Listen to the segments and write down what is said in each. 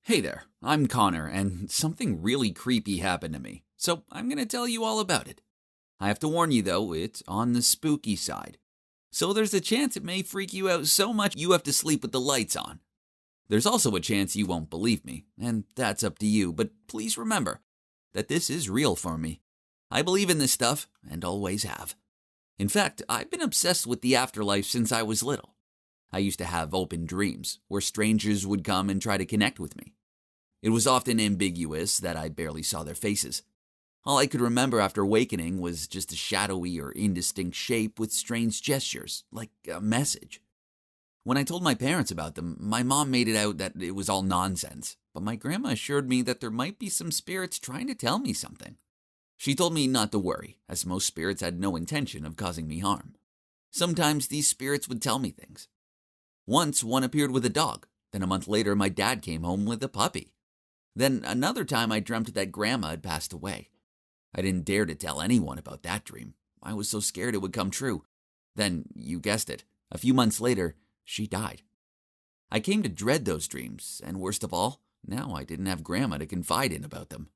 Hey there, I'm Connor, and something really creepy happened to me, so I'm going to tell you all about it. I have to warn you though, it's on the spooky side. So there's a chance it may freak you out so much you have to sleep with the lights on. There's also a chance you won't believe me, and that's up to you, but please remember that this is real for me. I believe in this stuff, and always have. In fact, I've been obsessed with the afterlife since I was little. I used to have open dreams, where strangers would come and try to connect with me. It was often ambiguous that I barely saw their faces. All I could remember after awakening was just a shadowy or indistinct shape with strange gestures, like a message. When I told my parents about them, my mom made it out that it was all nonsense, but my grandma assured me that there might be some spirits trying to tell me something. She told me not to worry, as most spirits had no intention of causing me harm. Sometimes these spirits would tell me things. Once, one appeared with a dog. Then a month later, my dad came home with a puppy. Then another time, I dreamt that Grandma had passed away. I didn't dare to tell anyone about that dream. I was so scared it would come true. Then, you guessed it, a few months later, she died. I came to dread those dreams, and worst of all, now I didn't have Grandma to confide in about them.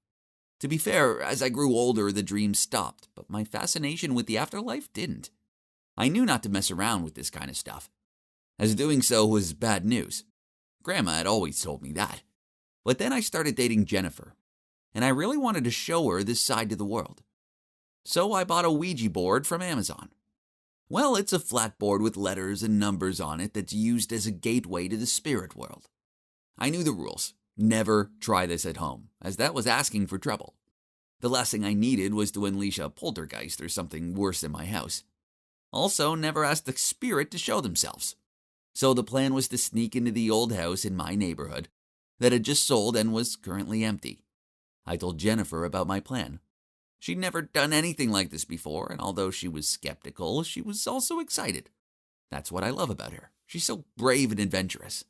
To be fair, as I grew older, the dreams stopped, but my fascination with the afterlife didn't. I knew not to mess around with this kind of stuff, as doing so was bad news. Grandma had always told me that. But then I started dating Jennifer, and I really wanted to show her this side to the world. So I bought a Ouija board from Amazon. Well, it's a flat board with letters and numbers on it that's used as a gateway to the spirit world. I knew the rules. Never try this at home, as that was asking for trouble. The last thing I needed was to unleash a poltergeist or something worse in my house. Also, never ask the spirit to show themselves. So the plan was to sneak into the old house in my neighborhood that had just sold and was currently empty. I told Jennifer about my plan. She'd never done anything like this before, and although she was skeptical, she was also excited. That's what I love about her. She's so brave and adventurous.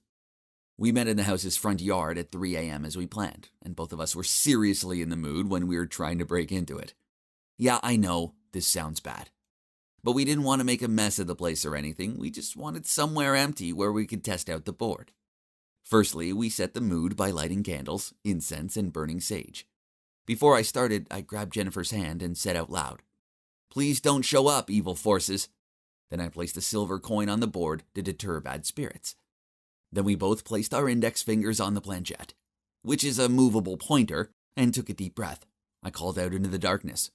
We met in the house's front yard at 3 a.m. as we planned, and both of us were seriously in the mood when we were trying to break into it. Yeah, I know, this sounds bad. But we didn't want to make a mess of the place or anything, we just wanted somewhere empty where we could test out the board. Firstly, we set the mood by lighting candles, incense, and burning sage. Before I started, I grabbed Jennifer's hand and said out loud, "Please don't show up, evil forces." Then I placed a silver coin on the board to deter bad spirits. Then we both placed our index fingers on the planchette, which is a movable pointer, and took a deep breath. I called out into the darkness,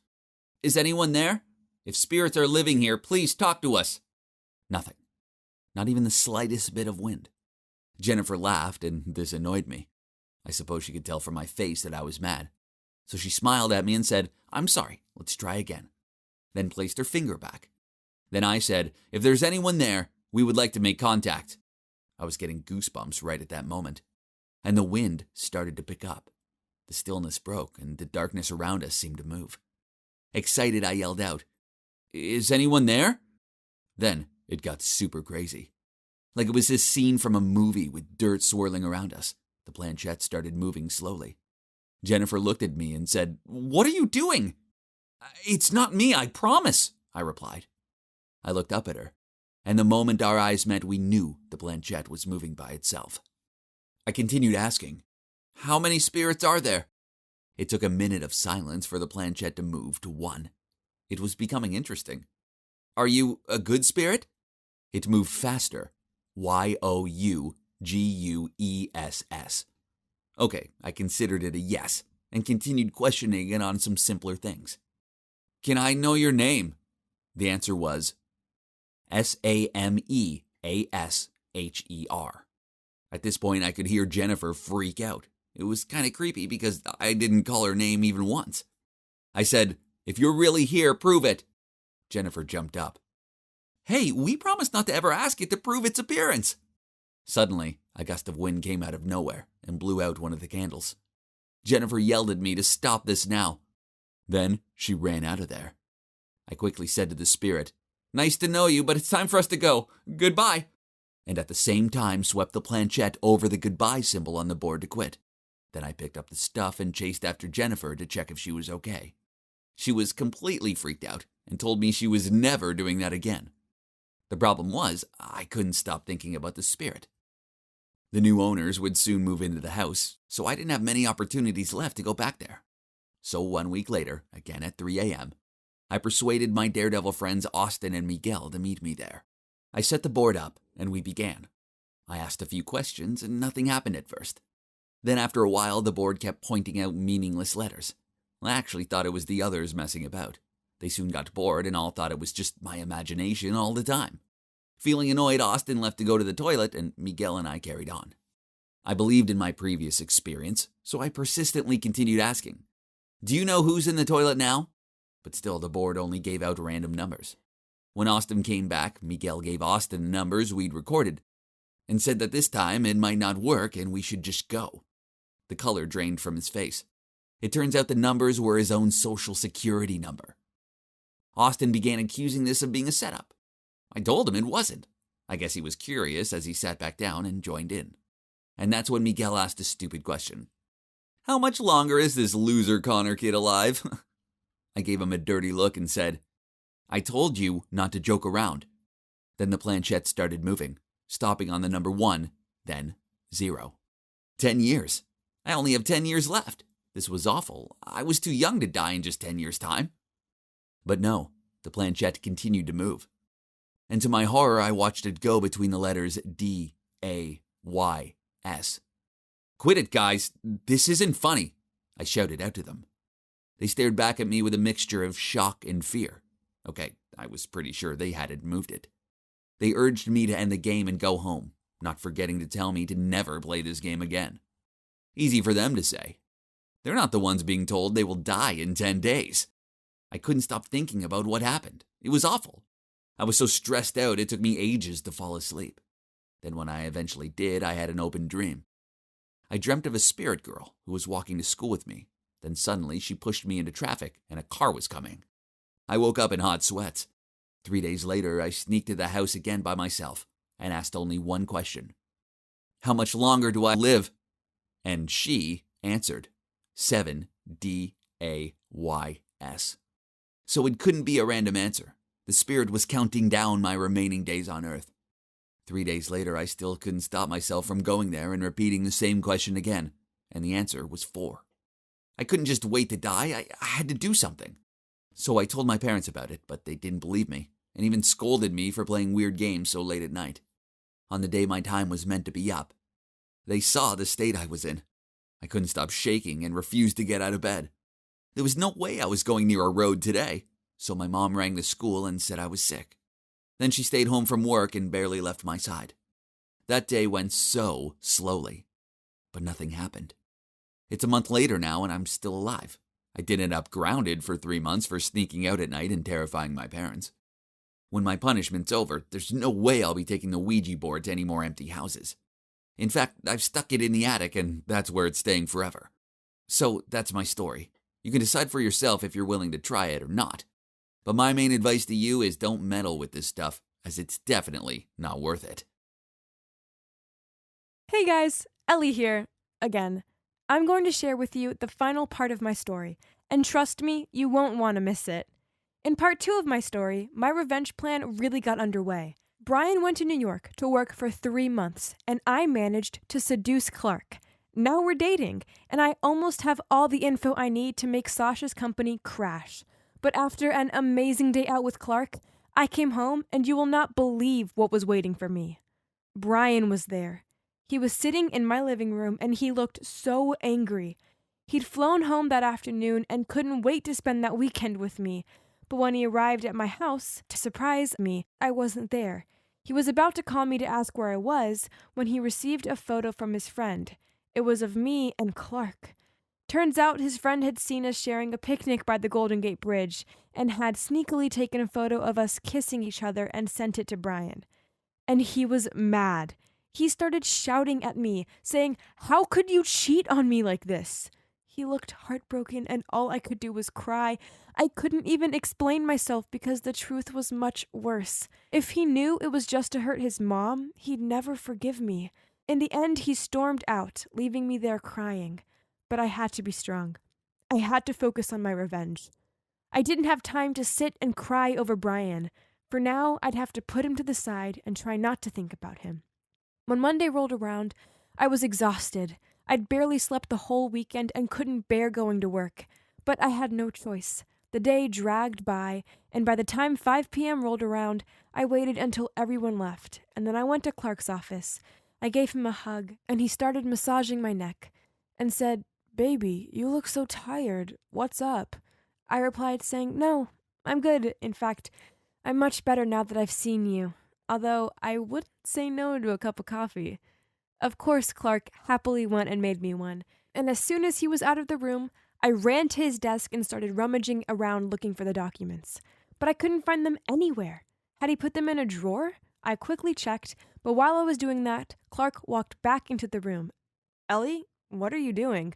"Is anyone there? If spirits are living here, please talk to us." Nothing. Not even the slightest bit of wind. Jennifer laughed, and this annoyed me. I suppose she could tell from my face that I was mad. So she smiled at me and said, "I'm sorry, let's try again." Then placed her finger back. Then I said, "If there's anyone there, we would like to make contact." I was getting goosebumps right at that moment. And the wind started to pick up. The stillness broke, and the darkness around us seemed to move. Excited, I yelled out, "Is anyone there?" Then it got super crazy. Like it was this scene from a movie with dirt swirling around us. The planchette started moving slowly. Jennifer looked at me and said, "What are you doing?" "It's not me, I promise," I replied. I looked up at her, and the moment our eyes met, we knew the planchette was moving by itself. I continued asking, "How many spirits are there?" It took a minute of silence for the planchette to move to 1. It was becoming interesting. "Are you a good spirit?" It moved faster. Youguess. Okay, I considered it a yes, and continued questioning it on some simpler things. "Can I know your name?" The answer was Sameasher. At this point, I could hear Jennifer freak out. It was kind of creepy because I didn't call her name even once. I said, "If you're really here, prove it." Jennifer jumped up. "Hey, we promised not to ever ask it to prove its appearance." Suddenly, a gust of wind came out of nowhere and blew out one of the candles. Jennifer yelled at me to stop this now. Then she ran out of there. I quickly said to the spirit, "Nice to know you, but it's time for us to go. Goodbye." And at the same time swept the planchette over the goodbye symbol on the board to quit. Then I picked up the stuff and chased after Jennifer to check if she was okay. She was completely freaked out and told me she was never doing that again. The problem was, I couldn't stop thinking about the spirit. The new owners would soon move into the house, so I didn't have many opportunities left to go back there. So 1 week later, again at 3 a.m., I persuaded my daredevil friends Austin and Miguel to meet me there. I set the board up, and we began. I asked a few questions, and nothing happened at first. Then after a while, the board kept pointing out meaningless letters. I actually thought it was the others messing about. They soon got bored and all thought it was just my imagination all the time. Feeling annoyed, Austin left to go to the toilet, and Miguel and I carried on. I believed in my previous experience, so I persistently continued asking, "Do you know who's in the toilet now?" But still, the board only gave out random numbers. When Austin came back, Miguel gave Austin the numbers we'd recorded and said that this time it might not work and we should just go. The color drained from his face. It turns out the numbers were his own social security number. Austin began accusing this of being a setup. I told him it wasn't. I guess he was curious as he sat back down and joined in. And that's when Miguel asked a stupid question. "How much longer is this loser Connor kid alive?" I gave him a dirty look and said, "I told you not to joke around." Then the planchette started moving, stopping on the number 1, then 0. 10 years. I only have 10 years left. This was awful. I was too young to die in just 10 years' time. But no, the planchette continued to move. And to my horror, I watched it go between the letters D, A, Y, S. "Quit it, guys. This isn't funny," I shouted out to them. They stared back at me with a mixture of shock and fear. Okay, I was pretty sure they hadn't moved it. They urged me to end the game and go home, not forgetting to tell me to never play this game again. Easy for them to say. They're not the ones being told they will die in 10 days. I couldn't stop thinking about what happened. It was awful. I was so stressed out it took me ages to fall asleep. Then when I eventually did, I had an open dream. I dreamt of a spirit girl who was walking to school with me. Then suddenly she pushed me into traffic and a car was coming. I woke up in hot sweats. 3 days later, I sneaked to the house again by myself and asked only one question. "How much longer do I live?" And she answered, 7 DAYS. So it couldn't be a random answer. The spirit was counting down my remaining days on Earth. 3 days later, I still couldn't stop myself from going there and repeating the same question again, and the answer was 4. I couldn't just wait to die. I had to do something. So I told my parents about it, but they didn't believe me, and even scolded me for playing weird games so late at night. On the day my time was meant to be up, they saw the state I was in. I couldn't stop shaking and refused to get out of bed. There was no way I was going near a road today, so my mom rang the school and said I was sick. Then she stayed home from work and barely left my side. That day went so slowly, but nothing happened. It's a month later now and I'm still alive. I did end up grounded for 3 months for sneaking out at night and terrifying my parents. When my punishment's over, there's no way I'll be taking the Ouija board to any more empty houses. In fact, I've stuck it in the attic and that's where it's staying forever. So that's my story. You can decide for yourself if you're willing to try it or not. But my main advice to you is don't meddle with this stuff, as it's definitely not worth it. Hey guys, Ellie here, again. I'm going to share with you the final part of my story, and trust me, you won't want to miss it. In part 2 of my story, my revenge plan really got underway. Brian went to New York to work for 3 months, and I managed to seduce Clark. Now we're dating, and I almost have all the info I need to make Sasha's company crash. But after an amazing day out with Clark, I came home and you will not believe what was waiting for me. Brian was there. He was sitting in my living room and he looked so angry. He'd flown home that afternoon and couldn't wait to spend that weekend with me. But when he arrived at my house to surprise me, I wasn't there. He was about to call me to ask where I was when he received a photo from his friend. It was of me and Clark. Turns out his friend had seen us sharing a picnic by the Golden Gate Bridge and had sneakily taken a photo of us kissing each other and sent it to Brian. And he was mad. He started shouting at me, saying, "How could you cheat on me like this?" He looked heartbroken and all I could do was cry. I couldn't even explain myself because the truth was much worse. If he knew it was just to hurt his mom, he'd never forgive me. In the end, he stormed out, leaving me there crying. But I had to be strong. I had to focus on my revenge. I didn't have time to sit and cry over Brian. For now, I'd have to put him to the side and try not to think about him. When Monday rolled around, I was exhausted. I'd barely slept the whole weekend and couldn't bear going to work. But I had no choice. The day dragged by, and by the time 5 p.m. rolled around, I waited until everyone left, and then I went to Clark's office. I gave him a hug, and he started massaging my neck and said, "Baby, you look so tired. What's up?" I replied, saying, "No, I'm good. In fact, I'm much better now that I've seen you. Although I wouldn't say no to a cup of coffee." Of course, Clark happily went and made me one, and as soon as he was out of the room, I ran to his desk and started rummaging around looking for the documents. But I couldn't find them anywhere. Had he put them in a drawer? I quickly checked, but while I was doing that, Clark walked back into the room. "Ellie, what are you doing?"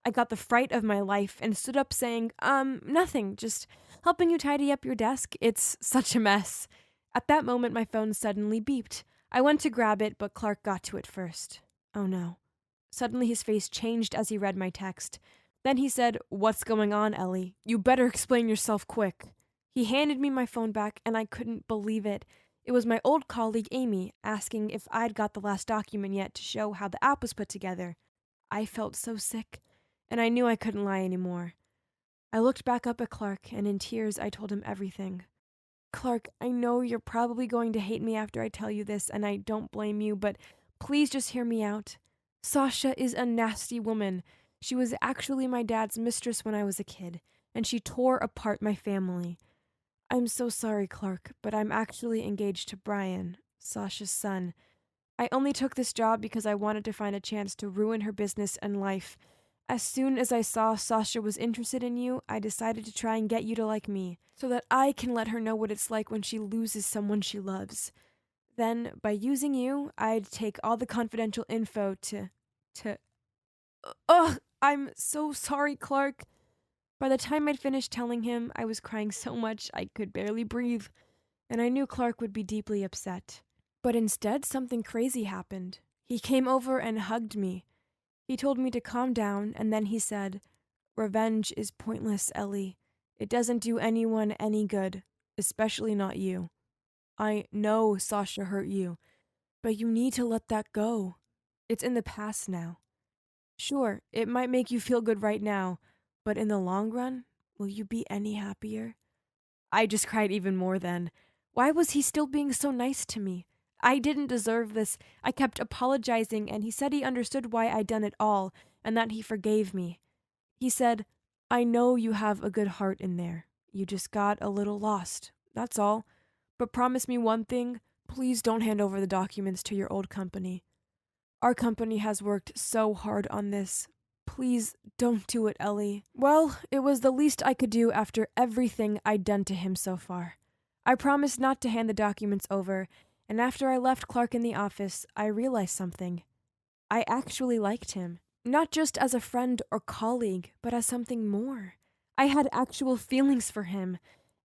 I got the fright of my life and stood up saying, nothing, just helping you tidy up your desk. It's such a mess." At that moment, my phone suddenly beeped. I went to grab it, but Clark got to it first. Oh no. Suddenly his face changed as he read my text. Then he said, "What's going on, Ellie? You better explain yourself quick." He handed me my phone back, and I couldn't believe it. It was my old colleague Amy asking if I'd got the last document yet to show how the app was put together. I felt so sick, and I knew I couldn't lie anymore. I looked back up at Clark, and in tears I told him everything. "Clark, I know you're probably going to hate me after I tell you this, and I don't blame you, but please just hear me out. Sasha is a nasty woman. She was actually my dad's mistress when I was a kid, and she tore apart my family. I'm so sorry, Clark, but I'm actually engaged to Brian, Sasha's son. I only took this job because I wanted to find a chance to ruin her business and life. As soon as I saw Sasha was interested in you, I decided to try and get you to like me, so that I can let her know what it's like when she loses someone she loves. Then, by using you, I'd take all the confidential info to... Ugh, I'm so sorry, Clark." By the time I'd finished telling him, I was crying so much I could barely breathe, and I knew Clark would be deeply upset. But instead, something crazy happened. He came over and hugged me. He told me to calm down, and then he said, "Revenge is pointless, Ellie. It doesn't do anyone any good, especially not you. I know Sasha hurt you, but you need to let that go. It's in the past now. Sure, it might make you feel good right now, but in the long run, will you be any happier?" I just cried even more then. Why was he still being so nice to me? I didn't deserve this. I kept apologizing, and he said he understood why I'd done it all, and that he forgave me. He said, "I know you have a good heart in there. You just got a little lost. That's all. But promise me one thing. Please don't hand over the documents to your old company. Our company has worked so hard on this. Please don't do it, Ellie." Well, it was the least I could do after everything I'd done to him so far. I promised not to hand the documents over, and after I left Clark in the office, I realized something. I actually liked him. Not just as a friend or colleague, but as something more. I had actual feelings for him,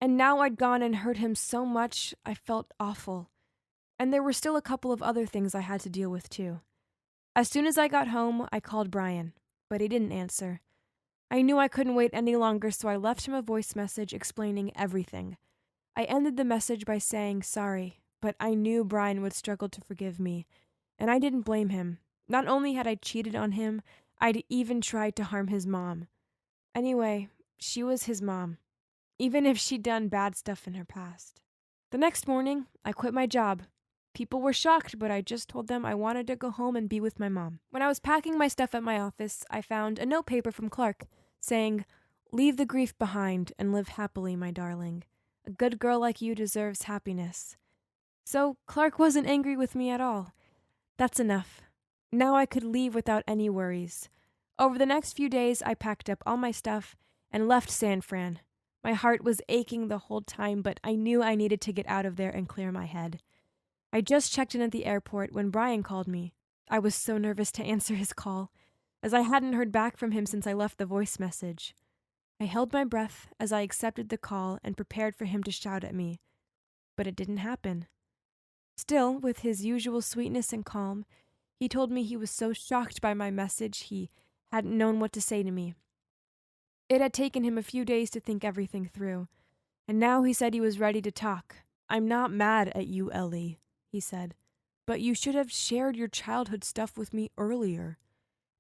and now I'd gone and hurt him so much I felt awful. And there were still a couple of other things I had to deal with too. As soon as I got home, I called Brian, but he didn't answer. I knew I couldn't wait any longer, so I left him a voice message explaining everything. I ended the message by saying sorry, but I knew Brian would struggle to forgive me, and I didn't blame him. Not only had I cheated on him, I'd even tried to harm his mom. Anyway, she was his mom, even if she'd done bad stuff in her past. The next morning, I quit my job. People were shocked, but I just told them I wanted to go home and be with my mom. When I was packing my stuff at my office, I found a note paper from Clark saying, "Leave the grief behind and live happily, my darling. A good girl like you deserves happiness." So Clark wasn't angry with me at all. That's enough. Now I could leave without any worries. Over the next few days, I packed up all my stuff and left San Fran. My heart was aching the whole time, but I knew I needed to get out of there and clear my head. I just checked in at the airport when Brian called me. I was so nervous to answer his call, as I hadn't heard back from him since I left the voice message. I held my breath as I accepted the call and prepared for him to shout at me, but it didn't happen. Still, with his usual sweetness and calm, he told me he was so shocked by my message he hadn't known what to say to me. It had taken him a few days to think everything through, and now he said he was ready to talk. "I'm not mad at you, Ellie," he said. But you should have shared your childhood stuff with me earlier.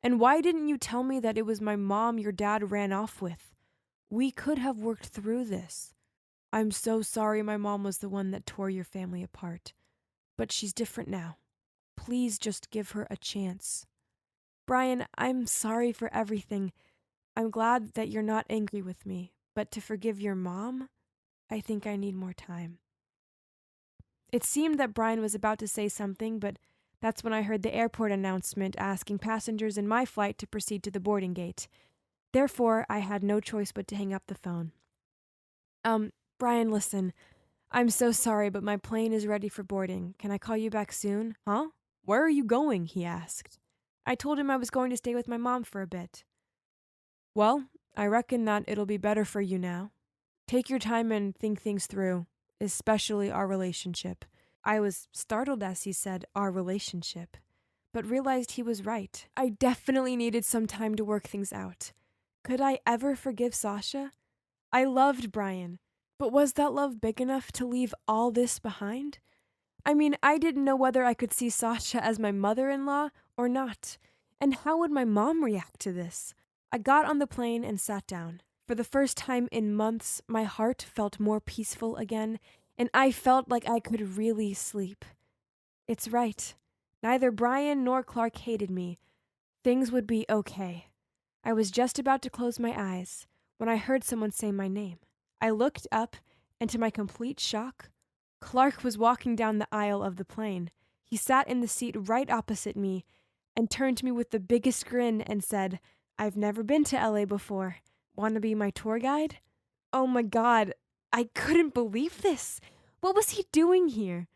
And why didn't you tell me that it was my mom your dad ran off with? We could have worked through this. I'm so sorry my mom was the one that tore your family apart. But she's different now. Please just give her a chance. Brian, I'm sorry for everything. I'm glad that you're not angry with me. But to forgive your mom, I think I need more time. It seemed that Brian was about to say something, but that's when I heard the airport announcement asking passengers in my flight to proceed to the boarding gate. Therefore, I had no choice but to hang up the phone. Brian, listen. I'm so sorry, but my plane is ready for boarding. Can I call you back soon? Huh? Where are you going? He asked. I told him I was going to stay with my mom for a bit. Well, I reckon that it'll be better for you now. Take your time and think things through, especially our relationship. I was startled as he said, our relationship, but realized he was right. I definitely needed some time to work things out. Could I ever forgive Sasha? I loved Brian, but was that love big enough to leave all this behind? I mean, I didn't know whether I could see Sasha as my mother-in-law or not, and how would my mom react to this? I got on the plane and sat down. For the first time in months, my heart felt more peaceful again, and I felt like I could really sleep. It's right. Neither Brian nor Clark hated me. Things would be okay. I was just about to close my eyes when I heard someone say my name. I looked up, and to my complete shock, Clark was walking down the aisle of the plane. He sat in the seat right opposite me and turned to me with the biggest grin and said, "I've never been to LA before. Want to be my tour guide?" Oh my God, I couldn't believe this. What was he doing here?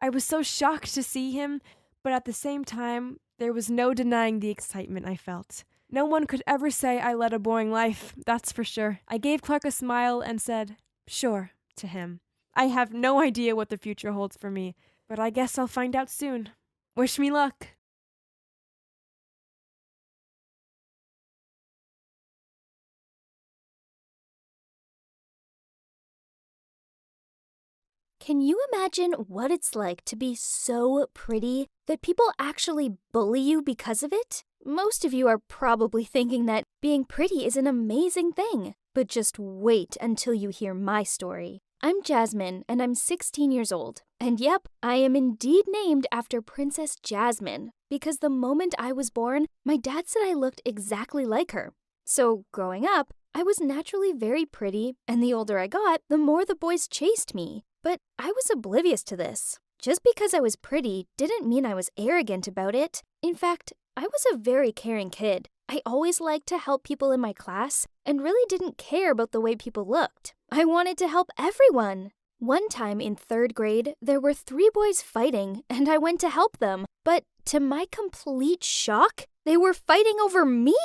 I was so shocked to see him, but at the same time, there was no denying the excitement I felt. No one could ever say I led a boring life, that's for sure. I gave Clark a smile and said, "Sure," to him. I have no idea what the future holds for me, but I guess I'll find out soon. Wish me luck. Can you imagine what it's like to be so pretty that people actually bully you because of it? Most of you are probably thinking that being pretty is an amazing thing, but just wait until you hear my story. I'm Jasmine, and I'm 16 years old. And yep, I am indeed named after Princess Jasmine, because the moment I was born, my dad said I looked exactly like her. So growing up, I was naturally very pretty, and the older I got, the more the boys chased me. But I was oblivious to this. Just because I was pretty didn't mean I was arrogant about it. In fact, I was a very caring kid. I always liked to help people in my class and really didn't care about the way people looked. I wanted to help everyone. One time in 3rd grade, there were 3 boys fighting and I went to help them. But to my complete shock, they were fighting over me.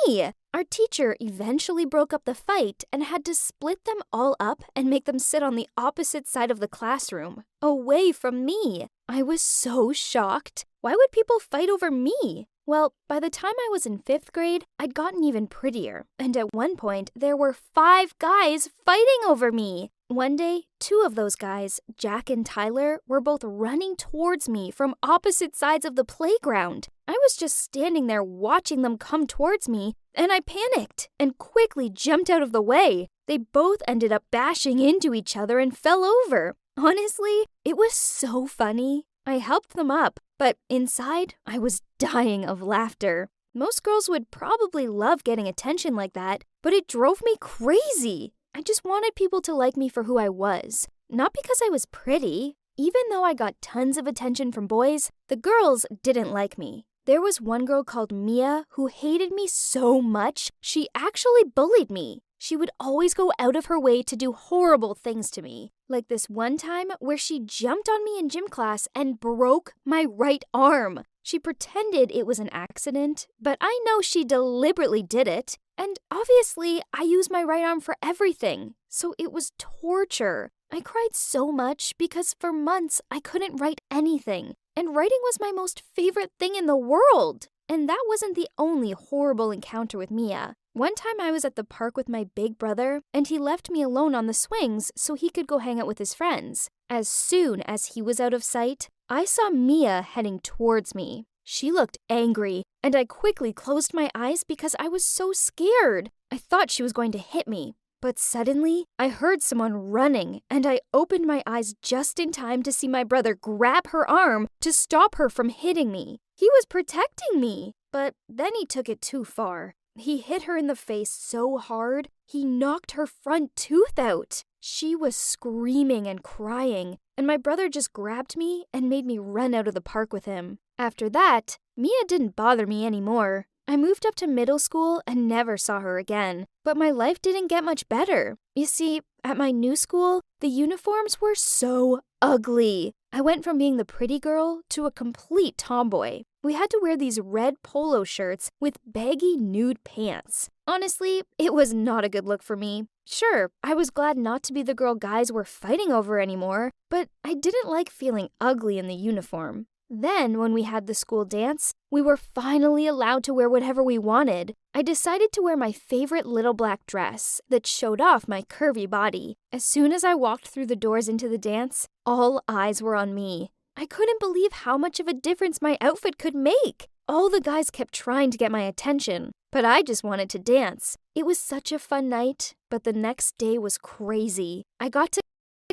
Our teacher eventually broke up the fight and had to split them all up and make them sit on the opposite side of the classroom, away from me. I was so shocked. Why would people fight over me? Well, by the time I was in 5th grade, I'd gotten even prettier, and at one point, there were 5 guys fighting over me. One day, 2 of those guys, Jack and Tyler, were both running towards me from opposite sides of the playground. I was just standing there watching them come towards me, and I panicked and quickly jumped out of the way. They both ended up bashing into each other and fell over. Honestly, it was so funny. I helped them up, but inside, I was dying of laughter. Most girls would probably love getting attention like that, but it drove me crazy. I just wanted people to like me for who I was, not because I was pretty. Even though I got tons of attention from boys, the girls didn't like me. There was one girl called Mia who hated me so much, she actually bullied me. She would always go out of her way to do horrible things to me. Like this one time where she jumped on me in gym class and broke my right arm. She pretended it was an accident, but I know she deliberately did it. And obviously, I use my right arm for everything, so it was torture. I cried so much because for months I couldn't write anything, and writing was my most favorite thing in the world. And that wasn't the only horrible encounter with Mia. One time I was at the park with my big brother, and he left me alone on the swings so he could go hang out with his friends. As soon as he was out of sight, I saw Mia heading towards me. She looked angry, and I quickly closed my eyes because I was so scared. I thought she was going to hit me. But suddenly, I heard someone running, and I opened my eyes just in time to see my brother grab her arm to stop her from hitting me. He was protecting me, but then he took it too far. He hit her in the face so hard, he knocked her front tooth out. She was screaming and crying, and my brother just grabbed me and made me run out of the park with him. After that, Mia didn't bother me anymore. I moved up to middle school and never saw her again, but my life didn't get much better. You see, at my new school, the uniforms were so ugly. I went from being the pretty girl to a complete tomboy. We had to wear these red polo shirts with baggy nude pants. Honestly, it was not a good look for me. Sure, I was glad not to be the girl guys were fighting over anymore, but I didn't like feeling ugly in the uniform. Then, when we had the school dance, we were finally allowed to wear whatever we wanted. I decided to wear my favorite little black dress that showed off my curvy body. As soon as I walked through the doors into the dance, all eyes were on me. I couldn't believe how much of a difference my outfit could make. All the guys kept trying to get my attention, but I just wanted to dance. It was such a fun night, but the next day was crazy. I got to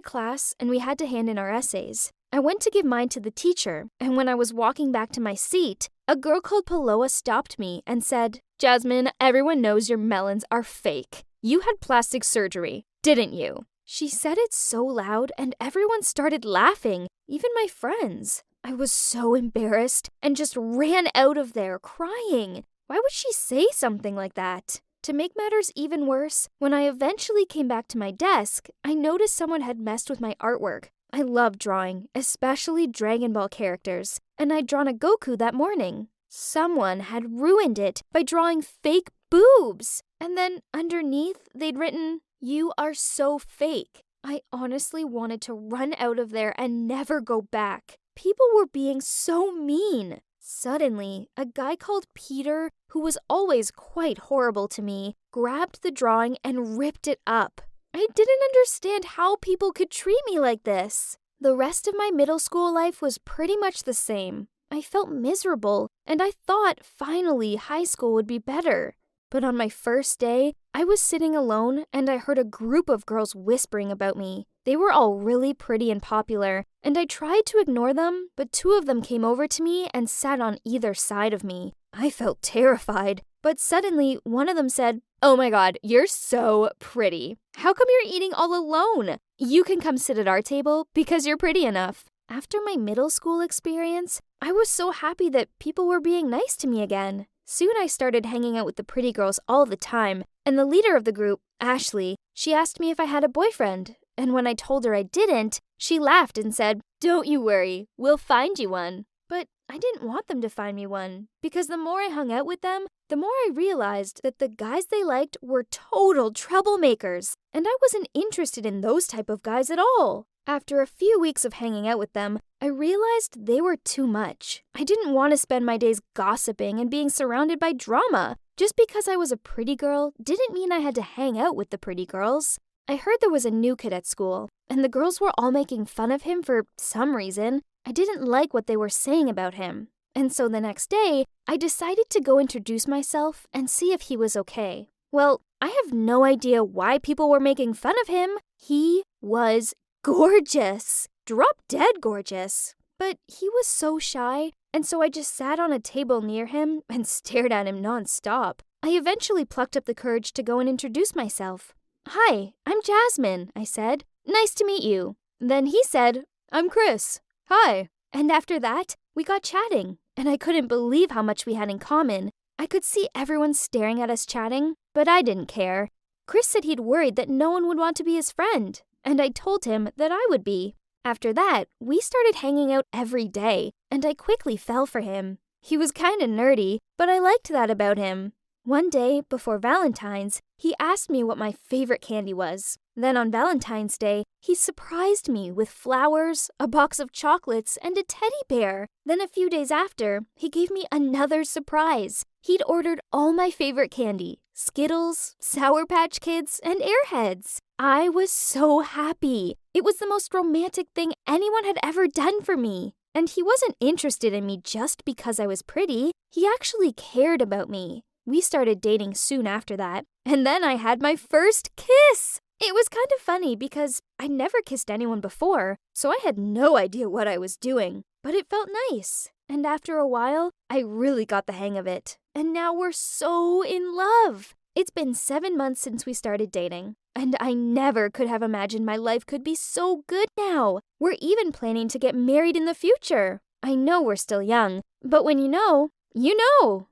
class and we had to hand in our essays. I went to give mine to the teacher, and when I was walking back to my seat, a girl called Paloa stopped me and said, "Jasmine, everyone knows your melons are fake. You had plastic surgery, didn't you?" She said it so loud, and everyone started laughing, even my friends. I was so embarrassed and just ran out of there crying. Why would she say something like that? To make matters even worse, when I eventually came back to my desk, I noticed someone had messed with my artwork. I love drawing, especially Dragon Ball characters, and I'd drawn a Goku that morning. Someone had ruined it by drawing fake boobs, and then underneath they'd written, "You are so fake." I honestly wanted to run out of there and never go back. People were being so mean. Suddenly, a guy called Peter, who was always quite horrible to me, grabbed the drawing and ripped it up. I didn't understand how people could treat me like this. The rest of my middle school life was pretty much the same. I felt miserable, and I thought finally high school would be better. But on my first day, I was sitting alone and I heard a group of girls whispering about me. They were all really pretty and popular, and I tried to ignore them, but two of them came over to me and sat on either side of me. I felt terrified, but suddenly one of them said, "Oh my God, you're so pretty. How come you're eating all alone? You can come sit at our table because you're pretty enough." After my middle school experience, I was so happy that people were being nice to me again. Soon I started hanging out with the pretty girls all the time, and the leader of the group, Ashley, she asked me if I had a boyfriend, and when I told her I didn't, she laughed and said, "Don't you worry, we'll find you one." But I didn't want them to find me one, because the more I hung out with them, the more I realized that the guys they liked were total troublemakers, and I wasn't interested in those type of guys at all. After a few weeks of hanging out with them, I realized they were too much. I didn't want to spend my days gossiping and being surrounded by drama. Just because I was a pretty girl didn't mean I had to hang out with the pretty girls. I heard there was a new kid at school, and the girls were all making fun of him for some reason. I didn't like what they were saying about him. And so the next day, I decided to go introduce myself and see if he was okay. Well, I have no idea why people were making fun of him. He was gorgeous. Drop dead gorgeous. But he was so shy, and so I just sat on a table near him and stared at him nonstop. I eventually plucked up the courage to go and introduce myself. "Hi, I'm Jasmine," I said. "Nice to meet you." Then he said, "I'm Chris. Hi." And after that, we got chatting, and I couldn't believe how much we had in common. I could see everyone staring at us chatting, but I didn't care. Chris said he'd worried that no one would want to be his friend, and I told him that I would be. After that, we started hanging out every day, and I quickly fell for him. He was kinda nerdy, but I liked that about him. One day, before Valentine's, he asked me what my favorite candy was. Then on Valentine's Day, he surprised me with flowers, a box of chocolates, and a teddy bear. Then a few days after, he gave me another surprise. He'd ordered all my favorite candy, Skittles, Sour Patch Kids, and Airheads. I was so happy. It was the most romantic thing anyone had ever done for me. And he wasn't interested in me just because I was pretty. He actually cared about me. We started dating soon after that, and then I had my first kiss. It was kind of funny because I'd never kissed anyone before, so I had no idea what I was doing. But it felt nice. And after a while, I really got the hang of it. And now we're so in love. It's been 7 months since we started dating, and I never could have imagined my life could be so good now. We're even planning to get married in the future. I know we're still young, but when you know, you know.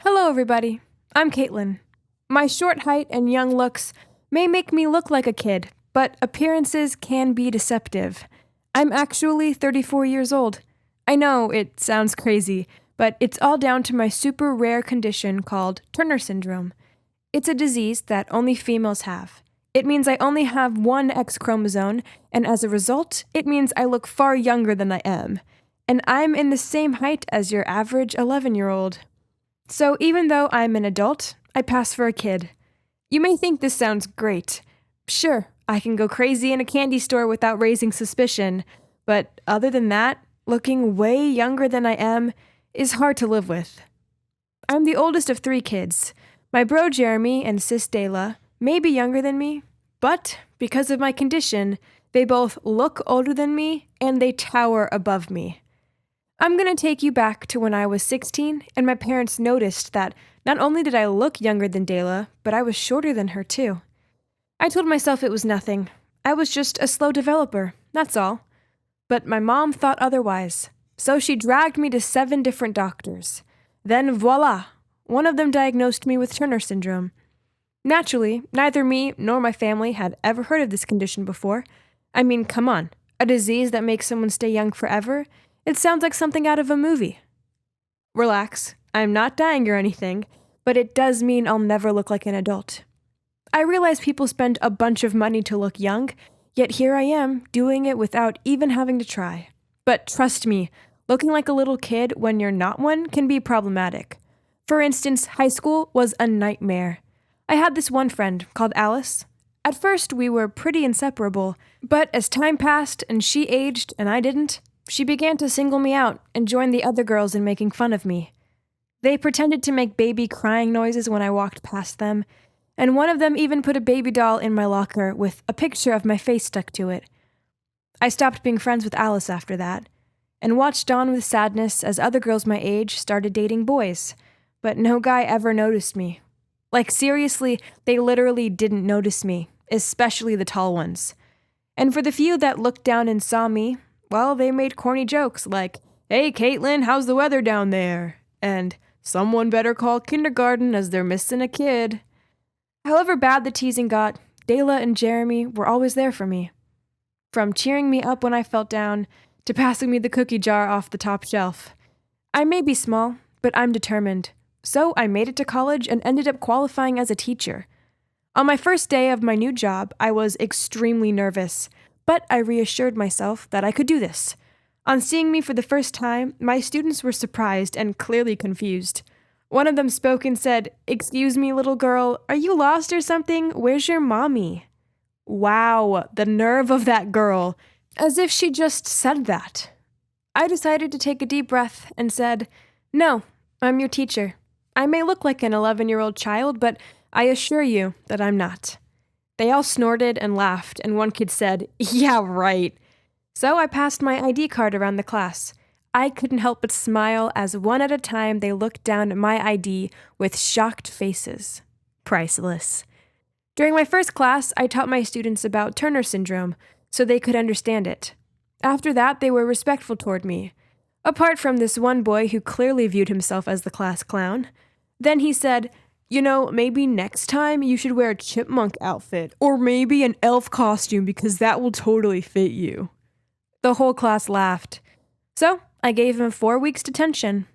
Hello, everybody. I'm Caitlin. My short height and young looks may make me look like a kid, but appearances can be deceptive. I'm actually 34 years old. I know it sounds crazy, but it's all down to my super rare condition called Turner syndrome. It's a disease that only females have. It means I only have one X chromosome, and as a result, it means I look far younger than I am. And I'm in the same height as your average 11-year-old. So even though I'm an adult, I pass for a kid. You may think this sounds great. Sure, I can go crazy in a candy store without raising suspicion, but other than that, looking way younger than I am is hard to live with. I'm the oldest of 3 kids. My bro Jeremy and sis Dayla may be younger than me, but because of my condition, they both look older than me and they tower above me. I'm going to take you back to when I was 16 and my parents noticed that not only did I look younger than Dayla, but I was shorter than her too. I told myself it was nothing. I was just a slow developer, that's all. But my mom thought otherwise, so she dragged me to 7 different doctors. Then voila, one of them diagnosed me with Turner syndrome. Naturally, neither me nor my family had ever heard of this condition before. I mean, come on, a disease that makes someone stay young forever? It sounds like something out of a movie. Relax, I'm not dying or anything, but it does mean I'll never look like an adult. I realize people spend a bunch of money to look young, yet here I am, doing it without even having to try. But trust me, looking like a little kid when you're not one can be problematic. For instance, high school was a nightmare. I had this one friend called Alice. At first, we were pretty inseparable, but as time passed and she aged and I didn't, she began to single me out and join the other girls in making fun of me. They pretended to make baby crying noises when I walked past them, and one of them even put a baby doll in my locker with a picture of my face stuck to it. I stopped being friends with Alice after that, and watched on with sadness as other girls my age started dating boys, but no guy ever noticed me. Like seriously, they literally didn't notice me, especially the tall ones. And for the few that looked down and saw me, well, they made corny jokes like, "Hey, Caitlin, how's the weather down there?" And, "Someone better call kindergarten as they're missing a kid." However bad the teasing got, Dayla and Jeremy were always there for me. From cheering me up when I felt down, to passing me the cookie jar off the top shelf. I may be small, but I'm determined. So I made it to college and ended up qualifying as a teacher. On my first day of my new job, I was extremely nervous, but I reassured myself that I could do this. On seeing me for the first time, my students were surprised and clearly confused. One of them spoke and said, "Excuse me, little girl, are you lost or something? Where's your mommy?" Wow, the nerve of that girl. As if she just said that. I decided to take a deep breath and said, "No, I'm your teacher. I may look like an 11-year-old child, but I assure you that I'm not." They all snorted and laughed, and one kid said, "Yeah, right." So I passed my ID card around the class. I couldn't help but smile as one at a time they looked down at my ID with shocked faces. Priceless. During my first class, I taught my students about Turner syndrome so they could understand it. After that, they were respectful toward me. Apart from this one boy who clearly viewed himself as the class clown. Then he said, "Maybe next time you should wear a chipmunk outfit, or maybe an elf costume because that will totally fit you." The whole class laughed. So I gave him 4 weeks detention.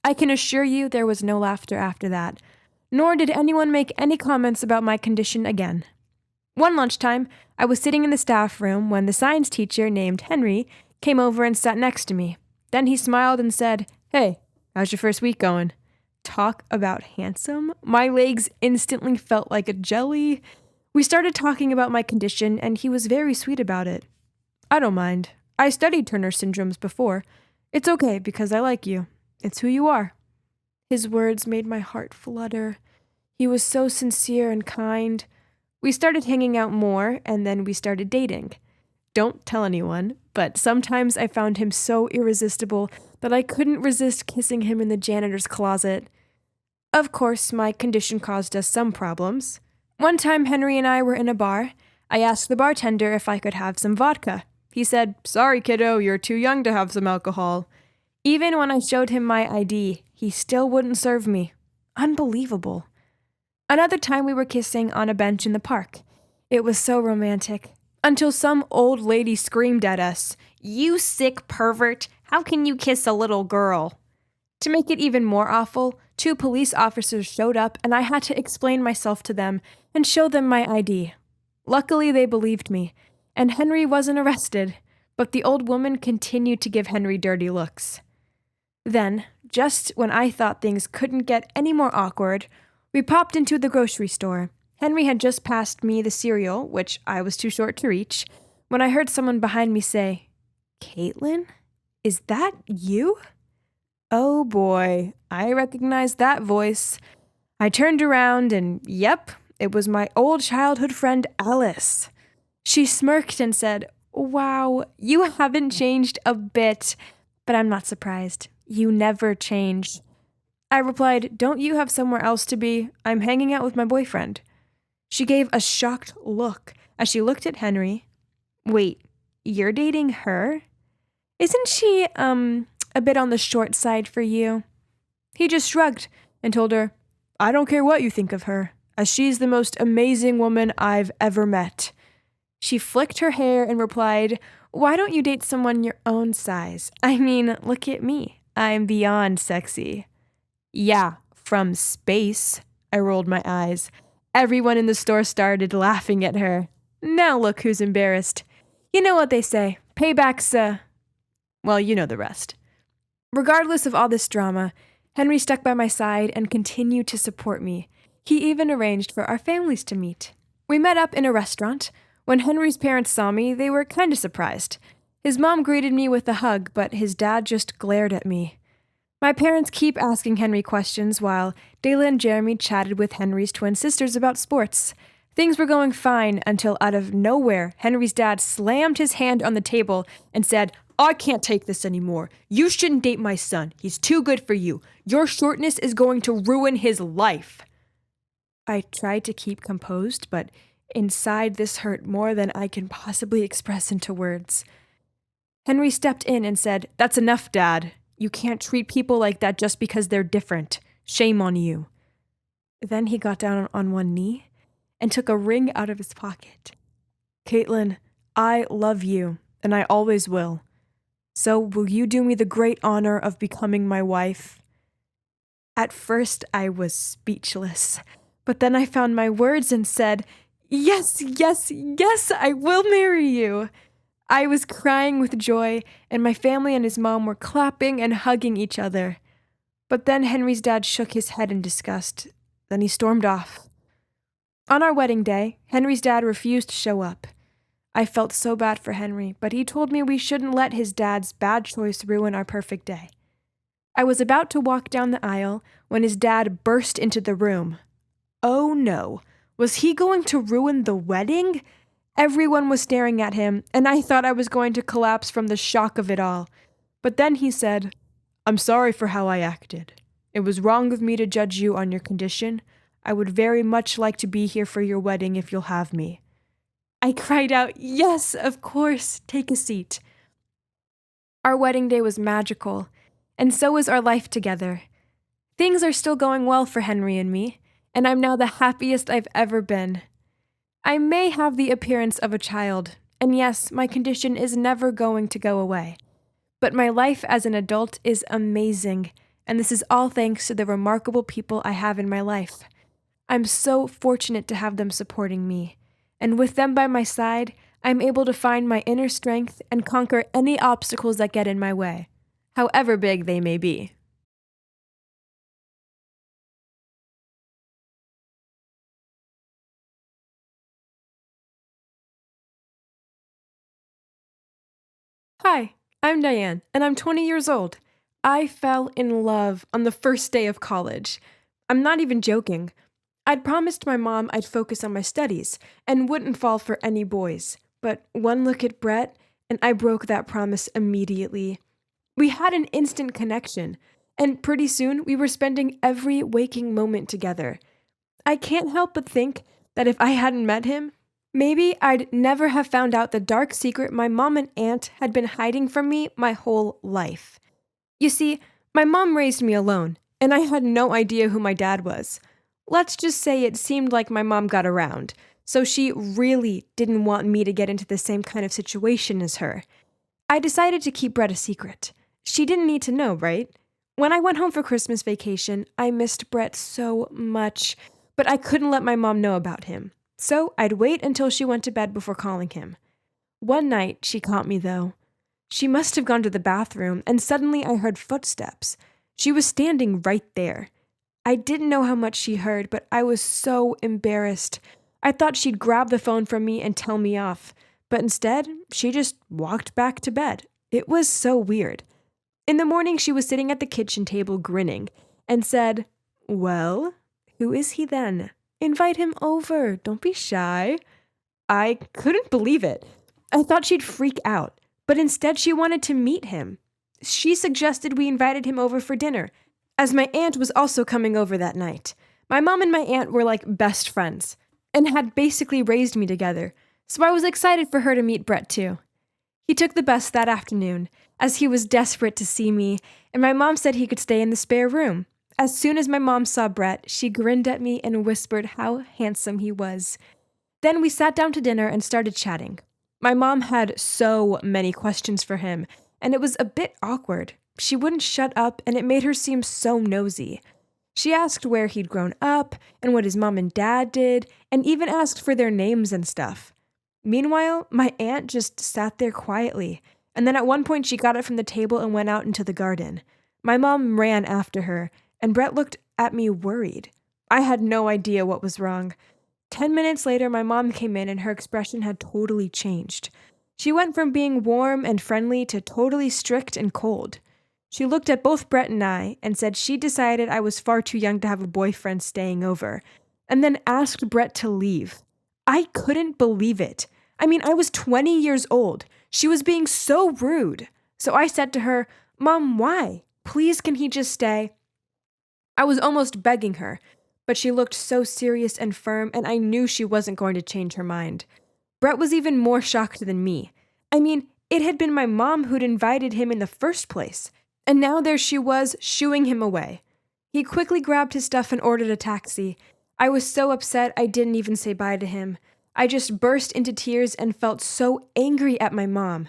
I can assure you there was no laughter after that, nor did anyone make any comments about my condition again. One lunchtime, I was sitting in the staff room when the science teacher named Henry came over and sat next to me. Then he smiled and said, "Hey, How's your first week going? Talk about handsome. My legs instantly felt like a jelly. We started talking about my condition, and he was very sweet about it. I don't mind. I studied Turner syndromes before. It's okay because I like you. It's who you are. His words made my heart flutter. He was so sincere and kind. We started hanging out more, and then we started dating. Don't tell anyone, but sometimes I found him so irresistible that I couldn't resist kissing him in the janitor's closet. Of course, my condition caused us some problems. One time, Henry and I were in a bar. I asked the bartender if I could have some vodka. He said, "Sorry, kiddo, you're too young to have some alcohol." Even when I showed him my ID, he still wouldn't serve me. Unbelievable. Another time we were kissing on a bench in the park. It was so romantic. Until some old lady screamed at us, "You sick pervert, how can you kiss a little girl?" To make it even more awful, 2 police officers showed up and I had to explain myself to them and show them my ID. Luckily, they believed me, and Henry wasn't arrested, but the old woman continued to give Henry dirty looks. Then, just when I thought things couldn't get any more awkward, we popped into the grocery store. Henry had just passed me the cereal, which I was too short to reach, when I heard someone behind me say, "Caitlin, is that you?" Oh boy, I recognized that voice. I turned around and, yep, it was my old childhood friend Alice. She smirked and said, "Wow, you haven't changed a bit." But I'm not surprised. You never change. I replied, "Don't you have somewhere else to be? I'm hanging out with my boyfriend." She gave a shocked look as she looked at Henry. "Wait, you're dating her? Isn't she, a bit on the short side for you?" He just shrugged and told her, "I don't care what you think of her, as she's the most amazing woman I've ever met." She flicked her hair and replied, "Why don't you date someone your own size? I mean, look at me. I'm beyond sexy." "Yeah, from space." I rolled my eyes. Everyone in the store started laughing at her. Now look who's embarrassed. You know what they say, payback's, well, you know the rest. Regardless of all this drama, Henry stuck by my side and continued to support me. He even arranged for our families to meet. We met up in a restaurant. When Henry's parents saw me, they were kind of surprised. His mom greeted me with a hug, but his dad just glared at me. My parents keep asking Henry questions while Dayla and Jeremy chatted with Henry's twin sisters about sports. Things were going fine until out of nowhere, Henry's dad slammed his hand on the table and said, "I can't take this anymore. You shouldn't date my son. He's too good for you. Your shortness is going to ruin his life." I tried to keep composed, but inside this hurt more than I can possibly express into words. Henry stepped in and said, "That's enough, Dad. You can't treat people like that just because they're different. Shame on you." Then he got down on one knee and took a ring out of his pocket. "Caitlin, I love you, and I always will. So will you do me the great honor of becoming my wife?" At first, I was speechless, but then I found my words and said, "Yes, yes, yes, I will marry you." I was crying with joy, and my family and his mom were clapping and hugging each other. But then Henry's dad shook his head in disgust. Then he stormed off. On our wedding day, Henry's dad refused to show up. I felt so bad for Henry, but he told me we shouldn't let his dad's bad choice ruin our perfect day. I was about to walk down the aisle when his dad burst into the room. Oh no, was he going to ruin the wedding? Everyone was staring at him, and I thought I was going to collapse from the shock of it all. But then he said, "I'm sorry for how I acted. It was wrong of me to judge you on your condition. I would very much like to be here for your wedding if you'll have me." I cried out, "Yes, of course, take a seat." Our wedding day was magical, and so was our life together. Things are still going well for Henry and me, and I'm now the happiest I've ever been. I may have the appearance of a child, and yes, my condition is never going to go away. But my life as an adult is amazing, and this is all thanks to the remarkable people I have in my life. I'm so fortunate to have them supporting me, and with them by my side, I'm able to find my inner strength and conquer any obstacles that get in my way, however big they may be. Hi, I'm Diane, and I'm 20 years old. I fell in love on the first day of college. I'm not even joking. I'd promised my mom I'd focus on my studies and wouldn't fall for any boys. But one look at Brett, and I broke that promise immediately. We had an instant connection, and pretty soon we were spending every waking moment together. I can't help but think that if I hadn't met him, maybe I'd never have found out the dark secret my mom and aunt had been hiding from me my whole life. You see, my mom raised me alone, and I had no idea who my dad was. Let's just say it seemed like my mom got around, so she really didn't want me to get into the same kind of situation as her. I decided to keep Brett a secret. She didn't need to know, right? When I went home for Christmas vacation, I missed Brett so much, but I couldn't let my mom know about him. So I'd wait until she went to bed before calling him. One night, she caught me, though. She must have gone to the bathroom, and suddenly I heard footsteps. She was standing right there. I didn't know how much she heard, but I was so embarrassed. I thought she'd grab the phone from me and tell me off, but instead, she just walked back to bed. It was so weird. In the morning, she was sitting at the kitchen table grinning and said, "Well, who is he then? Invite him over. Don't be shy." I couldn't believe it. I thought she'd freak out, but instead she wanted to meet him. She suggested we invited him over for dinner, as my aunt was also coming over that night. My mom and my aunt were like best friends and had basically raised me together, so I was excited for her to meet Brett too. He took the bus that afternoon, as he was desperate to see me, and my mom said he could stay in the spare room. As soon as my mom saw Brett, she grinned at me and whispered how handsome he was. Then we sat down to dinner and started chatting. My mom had so many questions for him, and it was a bit awkward. She wouldn't shut up, and it made her seem so nosy. She asked where he'd grown up, and what his mom and dad did, and even asked for their names and stuff. Meanwhile, my aunt just sat there quietly, and then at one point she got up from the table and went out into the garden. My mom ran after her, and Brett looked at me worried. I had no idea what was wrong. 10 minutes later, my mom came in and her expression had totally changed. She went from being warm and friendly to totally strict and cold. She looked at both Brett and I and said she decided I was far too young to have a boyfriend staying over, and then asked Brett to leave. I couldn't believe it. I mean, I was 20 years old. She was being so rude. So I said to her, "Mom, why? Please, can he just stay?" I was almost begging her, but she looked so serious and firm, and I knew she wasn't going to change her mind. Brett was even more shocked than me. I mean, it had been my mom who'd invited him in the first place, and now there she was, shooing him away. He quickly grabbed his stuff and ordered a taxi. I was so upset I didn't even say bye to him. I just burst into tears and felt so angry at my mom.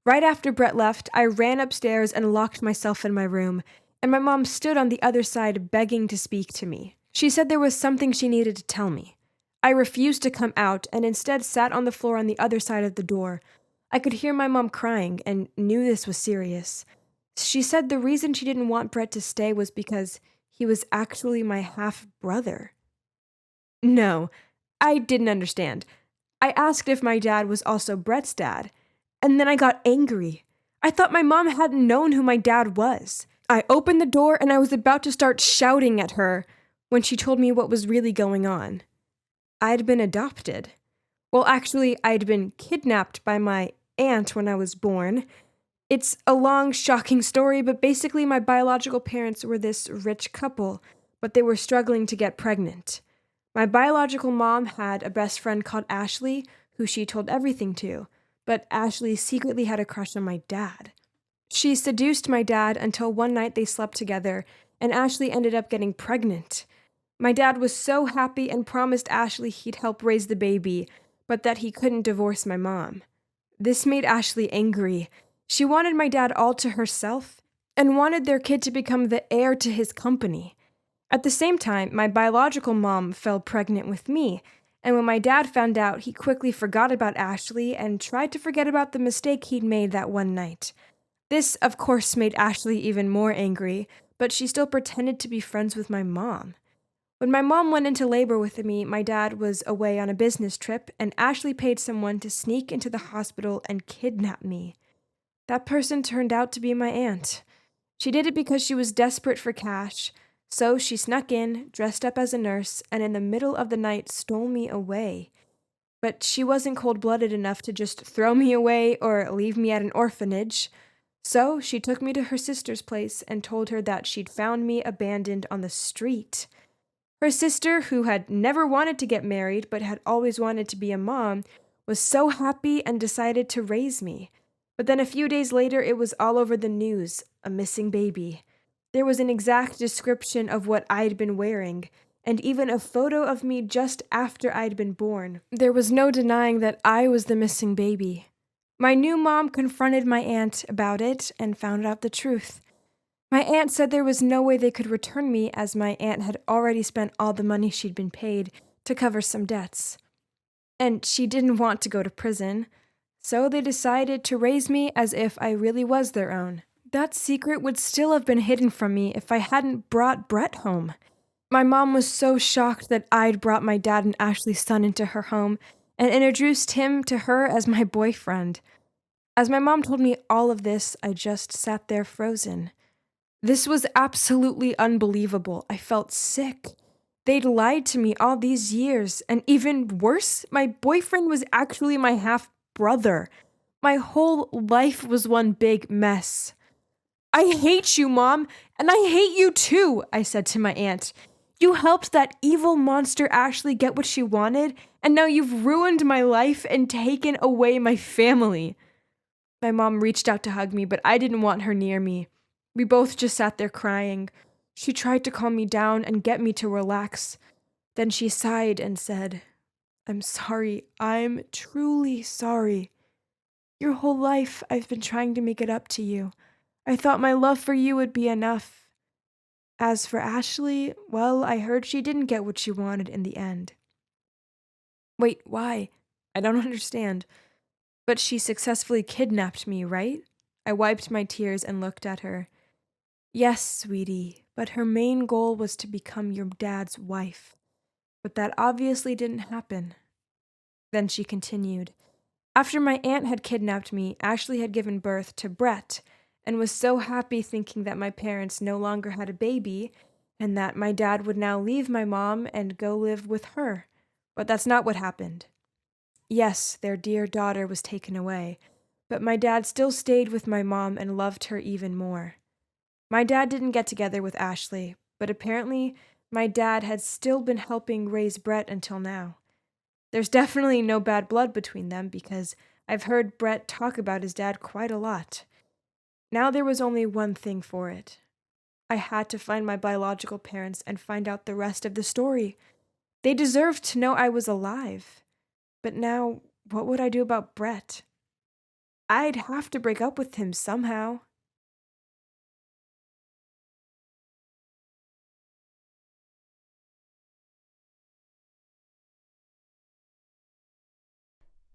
Right after Brett left, I ran upstairs and locked myself in my room, and my mom stood on the other side begging to speak to me. She said there was something she needed to tell me. I refused to come out and instead sat on the floor on the other side of the door. I could hear my mom crying and knew this was serious. She said the reason she didn't want Brett to stay was because he was actually my half-brother. No, I didn't understand. I asked if my dad was also Brett's dad, and then I got angry. I thought my mom hadn't known who my dad was. I opened the door and I was about to start shouting at her when she told me what was really going on. I'd been adopted. Well, actually, I'd been kidnapped by my aunt when I was born. It's a long, shocking story, but basically my biological parents were this rich couple, but they were struggling to get pregnant. My biological mom had a best friend called Ashley, who she told everything to, but Ashley secretly had a crush on my dad. She seduced my dad until one night they slept together, and Ashley ended up getting pregnant. My dad was so happy and promised Ashley he'd help raise the baby, but that he couldn't divorce my mom. This made Ashley angry. She wanted my dad all to herself and wanted their kid to become the heir to his company. At the same time, my biological mom fell pregnant with me, and when my dad found out, he quickly forgot about Ashley and tried to forget about the mistake he'd made that one night. This, of course, made Ashley even more angry, but she still pretended to be friends with my mom. When my mom went into labor with me, my dad was away on a business trip, and Ashley paid someone to sneak into the hospital and kidnap me. That person turned out to be my aunt. She did it because she was desperate for cash, so she snuck in, dressed up as a nurse, and in the middle of the night stole me away. But she wasn't cold-blooded enough to just throw me away or leave me at an orphanage. So she took me to her sister's place and told her that she'd found me abandoned on the street. Her sister, who had never wanted to get married but had always wanted to be a mom, was so happy and decided to raise me. But then a few days later, it was all over the news, a missing baby. There was an exact description of what I'd been wearing, and even a photo of me just after I'd been born. There was no denying that I was the missing baby. My new mom confronted my aunt about it and found out the truth. My aunt said there was no way they could return me as my aunt had already spent all the money she'd been paid to cover some debts. And she didn't want to go to prison, so they decided to raise me as if I really was their own. That secret would still have been hidden from me if I hadn't brought Brett home. My mom was so shocked that I'd brought my dad and Ashley's son into her home and introduced him to her as my boyfriend. As my mom told me all of this, I just sat there frozen. This was absolutely unbelievable. I felt sick. They'd lied to me all these years, and even worse, my boyfriend was actually my half-brother. My whole life was one big mess. "I hate you, Mom, and I hate you too," I said to my aunt. "You helped that evil monster Ashley get what she wanted, and now you've ruined my life and taken away my family." My mom reached out to hug me, but I didn't want her near me. We both just sat there crying. She tried to calm me down and get me to relax. Then she sighed and said, "I'm sorry. I'm truly sorry. Your whole life I've been trying to make it up to you. I thought my love for you would be enough. As for Ashley, well, I heard she didn't get what she wanted in the end." "Wait, why? I don't understand." "But she successfully kidnapped me, right?" I wiped my tears and looked at her. "Yes, sweetie, but her main goal was to become your dad's wife. But that obviously didn't happen." Then she continued, "After my aunt had kidnapped me, Ashley had given birth to Brett, and was so happy thinking that my parents no longer had a baby, and that my dad would now leave my mom and go live with her. But that's not what happened. Yes, their dear daughter was taken away, but my dad still stayed with my mom and loved her even more. My dad didn't get together with Ashley, but apparently my dad had still been helping raise Brett until now. There's definitely no bad blood between them because I've heard Brett talk about his dad quite a lot. Now there was only one thing for it. I had to find my biological parents and find out the rest of the story. They deserved to know I was alive. But now, what would I do about Brett? I'd have to break up with him somehow.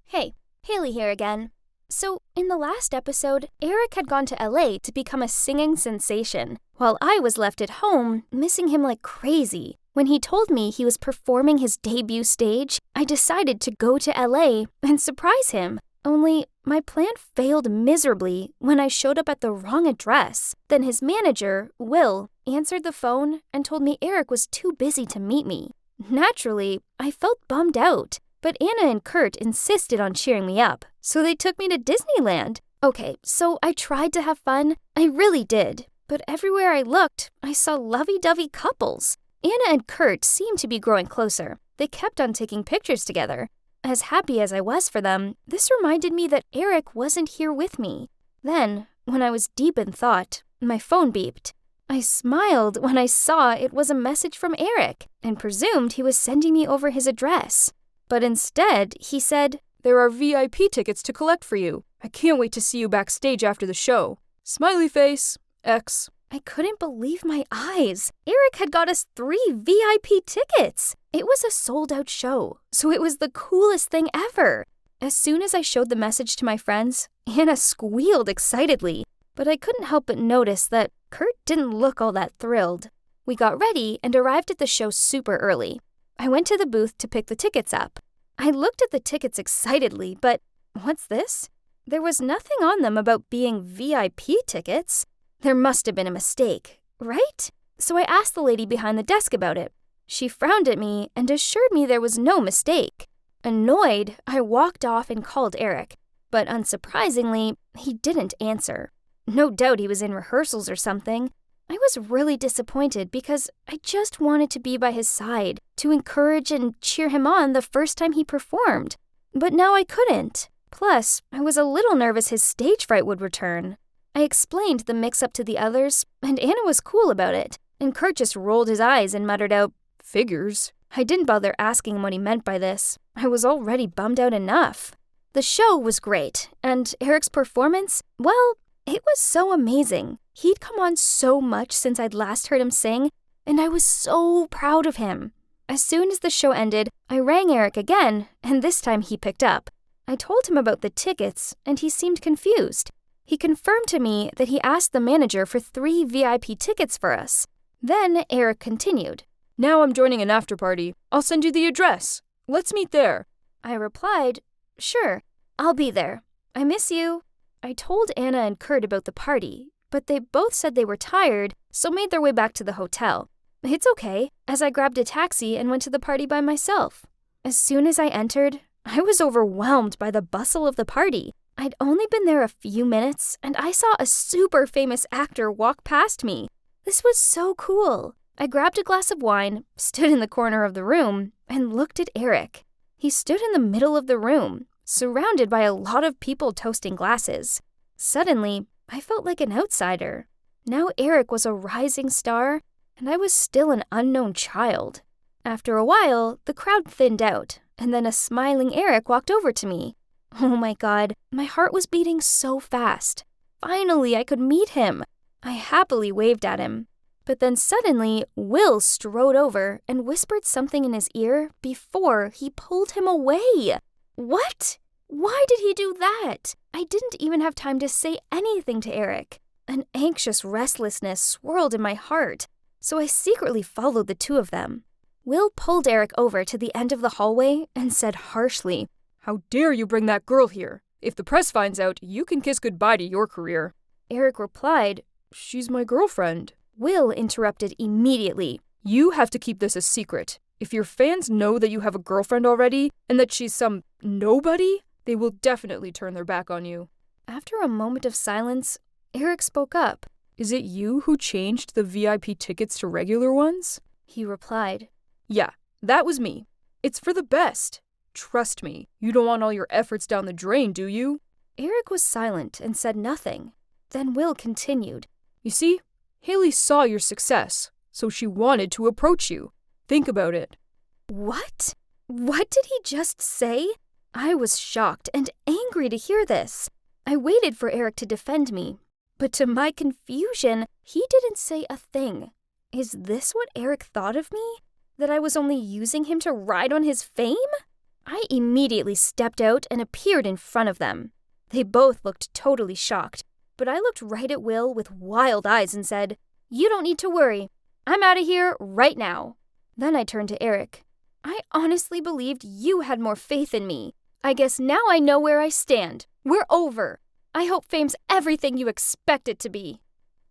Hey, Haley here again. So, in the last episode, Eric had gone to LA to become a singing sensation, while I was left at home, missing him like crazy. When he told me he was performing his debut stage, I decided to go to LA and surprise him. Only, my plan failed miserably when I showed up at the wrong address. Then his manager, Will, answered the phone and told me Eric was too busy to meet me. Naturally, I felt bummed out. But Anna and Kurt insisted on cheering me up, so they took me to Disneyland. Okay, so I tried to have fun. I really did. But everywhere I looked, I saw lovey-dovey couples. Anna and Kurt seemed to be growing closer. They kept on taking pictures together. As happy as I was for them, this reminded me that Eric wasn't here with me. Then, when I was deep in thought, my phone beeped. I smiled when I saw it was a message from Eric, and presumed he was sending me over his address. But instead, he said, "There are VIP tickets to collect for you. I can't wait to see you backstage after the show. Smiley face, X." I couldn't believe my eyes. Eric had got us 3 VIP tickets. It was a sold-out show, so it was the coolest thing ever. As soon as I showed the message to my friends, Anna squealed excitedly. But I couldn't help but notice that Kurt didn't look all that thrilled. We got ready and arrived at the show super early. I went to the booth to pick the tickets up. I looked at the tickets excitedly, but what's this? There was nothing on them about being VIP tickets. There must have been a mistake, right? So I asked the lady behind the desk about it. She frowned at me and assured me there was no mistake. Annoyed, I walked off and called Eric, but unsurprisingly, he didn't answer. No doubt he was in rehearsals or something. I was really disappointed because I just wanted to be by his side, to encourage and cheer him on the first time he performed. But now I couldn't. Plus, I was a little nervous his stage fright would return. I explained the mix-up to the others, and Anna was cool about it, and Kurt just rolled his eyes and muttered out, "Figures." I didn't bother asking him what he meant by this. I was already bummed out enough. The show was great, and Eric's performance, well, it was so amazing. He'd come on so much since I'd last heard him sing, and I was so proud of him. As soon as the show ended, I rang Eric again, and this time he picked up. I told him about the tickets, and he seemed confused. He confirmed to me that he asked the manager for 3 VIP tickets for us. Then Eric continued. "Now I'm joining an after-party. I'll send you the address. Let's meet there." I replied, "Sure, I'll be there. I miss you." I told Anna and Kurt about the party, but they both said they were tired, so made their way back to the hotel. It's okay, as I grabbed a taxi and went to the party by myself. As soon as I entered, I was overwhelmed by the bustle of the party. I'd only been there a few minutes, and I saw a super famous actor walk past me. This was so cool. I grabbed a glass of wine, stood in the corner of the room, and looked at Eric. He stood in the middle of the room, surrounded by a lot of people toasting glasses. Suddenly, I felt like an outsider. Now Eric was a rising star, and I was still an unknown child. After a while, the crowd thinned out, and then a smiling Eric walked over to me. Oh my God, my heart was beating so fast. Finally, I could meet him. I happily waved at him. But then suddenly, Will strode over and whispered something in his ear before he pulled him away. What? Why did he do that? I didn't even have time to say anything to Eric. An anxious restlessness swirled in my heart, so I secretly followed the two of them. Will pulled Eric over to the end of the hallway and said harshly, "How dare you bring that girl here? If the press finds out, you can kiss goodbye to your career." Eric replied, "She's my girlfriend." Will interrupted immediately. "You have to keep this a secret. If your fans know that you have a girlfriend already and that she's some nobody, they will definitely turn their back on you." After a moment of silence, Eric spoke up. "Is it you who changed the VIP tickets to regular ones?" He replied. "Yeah, that was me. It's for the best. Trust me, you don't want all your efforts down the drain, do you?" Eric was silent and said nothing. Then Will continued. "You see, Haley saw your success, so she wanted to approach you. Think about it." What? What did he just say? I was shocked and angry to hear this. I waited for Eric to defend me, but to my confusion, he didn't say a thing. Is this what Eric thought of me? That I was only using him to ride on his fame? I immediately stepped out and appeared in front of them. They both looked totally shocked, but I looked right at Will with wild eyes and said, "You don't need to worry. I'm out of here right now." Then I turned to Eric. "I honestly believed you had more faith in me. I guess now I know where I stand. We're over. I hope fame's everything you expect it to be."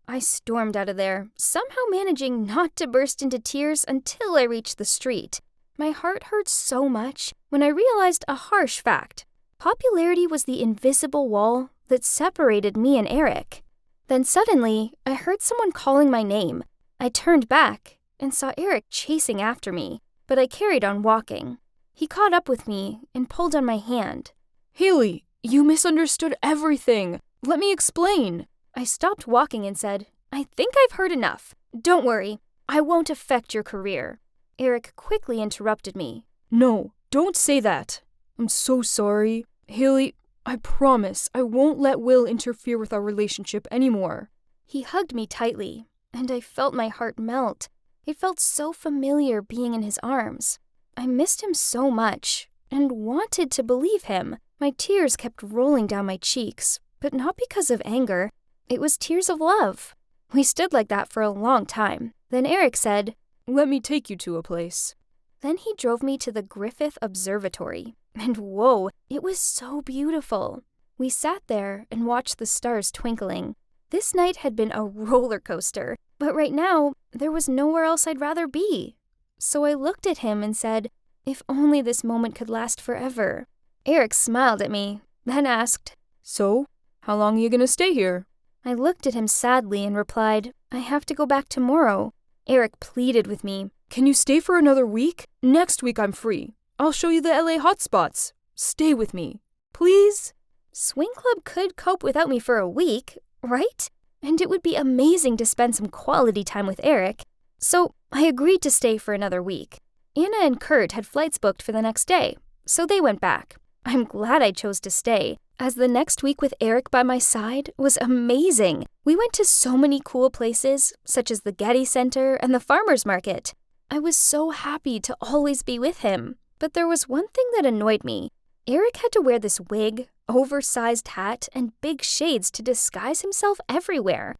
I stormed out of there, somehow managing not to burst into tears until I reached the street. My heart hurt so much when I realized a harsh fact. Popularity was the invisible wall that separated me and Eric. Then suddenly, I heard someone calling my name. I turned back and saw Eric chasing after me, but I carried on walking. He caught up with me and pulled on my hand. "Haley, you misunderstood everything. Let me explain." I stopped walking and said, "I think I've heard enough. Don't worry, I won't affect your career." Eric quickly interrupted me. "No, don't say that. I'm so sorry. Haley, I promise I won't let Will interfere with our relationship anymore." He hugged me tightly, and I felt my heart melt. It felt so familiar being in his arms. I missed him so much and wanted to believe him. My tears kept rolling down my cheeks, but not because of anger. It was tears of love. We stood like that for a long time. Then Eric said, "Let me take you to a place." Then he drove me to the Griffith Observatory. And whoa, it was so beautiful. We sat there and watched the stars twinkling. This night had been a roller coaster, but right now, there was nowhere else I'd rather be. So I looked at him and said, if only this moment could last forever. Eric smiled at me, then asked, So, how long are you gonna stay here? I looked at him sadly and replied, I have to go back tomorrow. Eric pleaded with me. Can you stay for another week? Next week I'm free. I'll show you the LA hotspots. Stay with me. Please? Swing Club could cope without me for a week, right? And it would be amazing to spend some quality time with Eric. So I agreed to stay for another week. Anna and Kurt had flights booked for the next day, so they went back. I'm glad I chose to stay, as the next week with Eric by my side was amazing. We went to so many cool places, such as the Getty Center and the Farmers Market. I was so happy to always be with him. But there was one thing that annoyed me. Eric had to wear this wig, oversized hat, and big shades to disguise himself everywhere.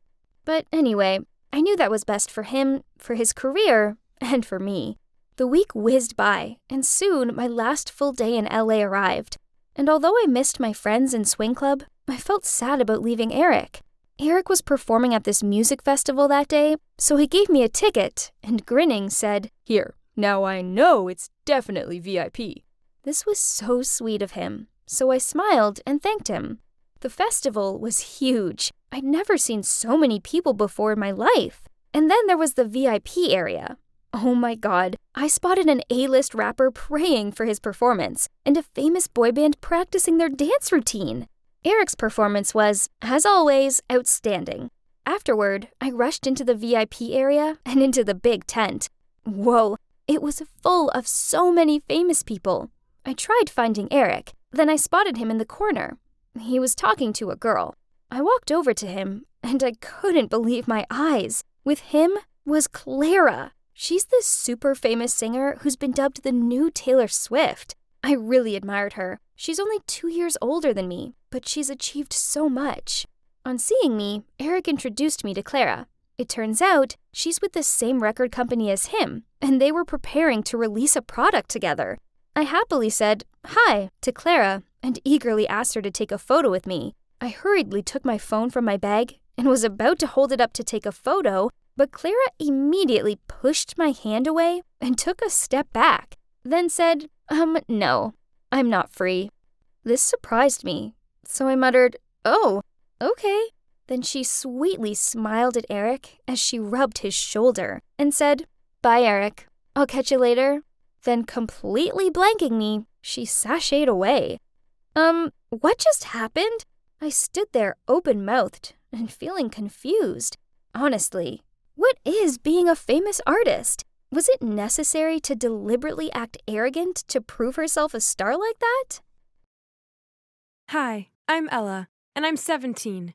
But anyway, I knew that was best for him, for his career, and for me. The week whizzed by, and soon my last full day in LA arrived. And although I missed my friends in Swing Club, I felt sad about leaving Eric. Eric was performing at this music festival that day, so he gave me a ticket, and grinning said, Here, now I know it's definitely VIP. This was so sweet of him, so I smiled and thanked him. The festival was huge. I'd never seen so many people before in my life. And then there was the VIP area. Oh my god, I spotted an A-list rapper praying for his performance, and a famous boy band practicing their dance routine. Eric's performance was, as always, outstanding. Afterward, I rushed into the VIP area and into the big tent. Whoa, it was full of so many famous people. I tried finding Eric, then I spotted him in the corner. He was talking to a girl. I walked over to him, and I couldn't believe my eyes. With him was Clara. She's this super famous singer who's been dubbed the new Taylor Swift. I really admired her. She's only 2 years older than me, but she's achieved so much. On seeing me, Eric introduced me to Clara. It turns out she's with the same record company as him, and they were preparing to release a product together. I happily said, "Hi," to Clara, and eagerly asked her to take a photo with me. I hurriedly took my phone from my bag and was about to hold it up to take a photo, but Clara immediately pushed my hand away and took a step back, then said, no, I'm not free." This surprised me, so I muttered, "Oh, okay." Then she sweetly smiled at Eric as she rubbed his shoulder and said, "Bye, Eric. I'll catch you later." Then completely blanking me, she sashayed away. What just happened? I stood there open-mouthed and feeling confused. Honestly, what is being a famous artist? Was it necessary to deliberately act arrogant to prove herself a star like that? Hi, I'm Ella, and I'm 17.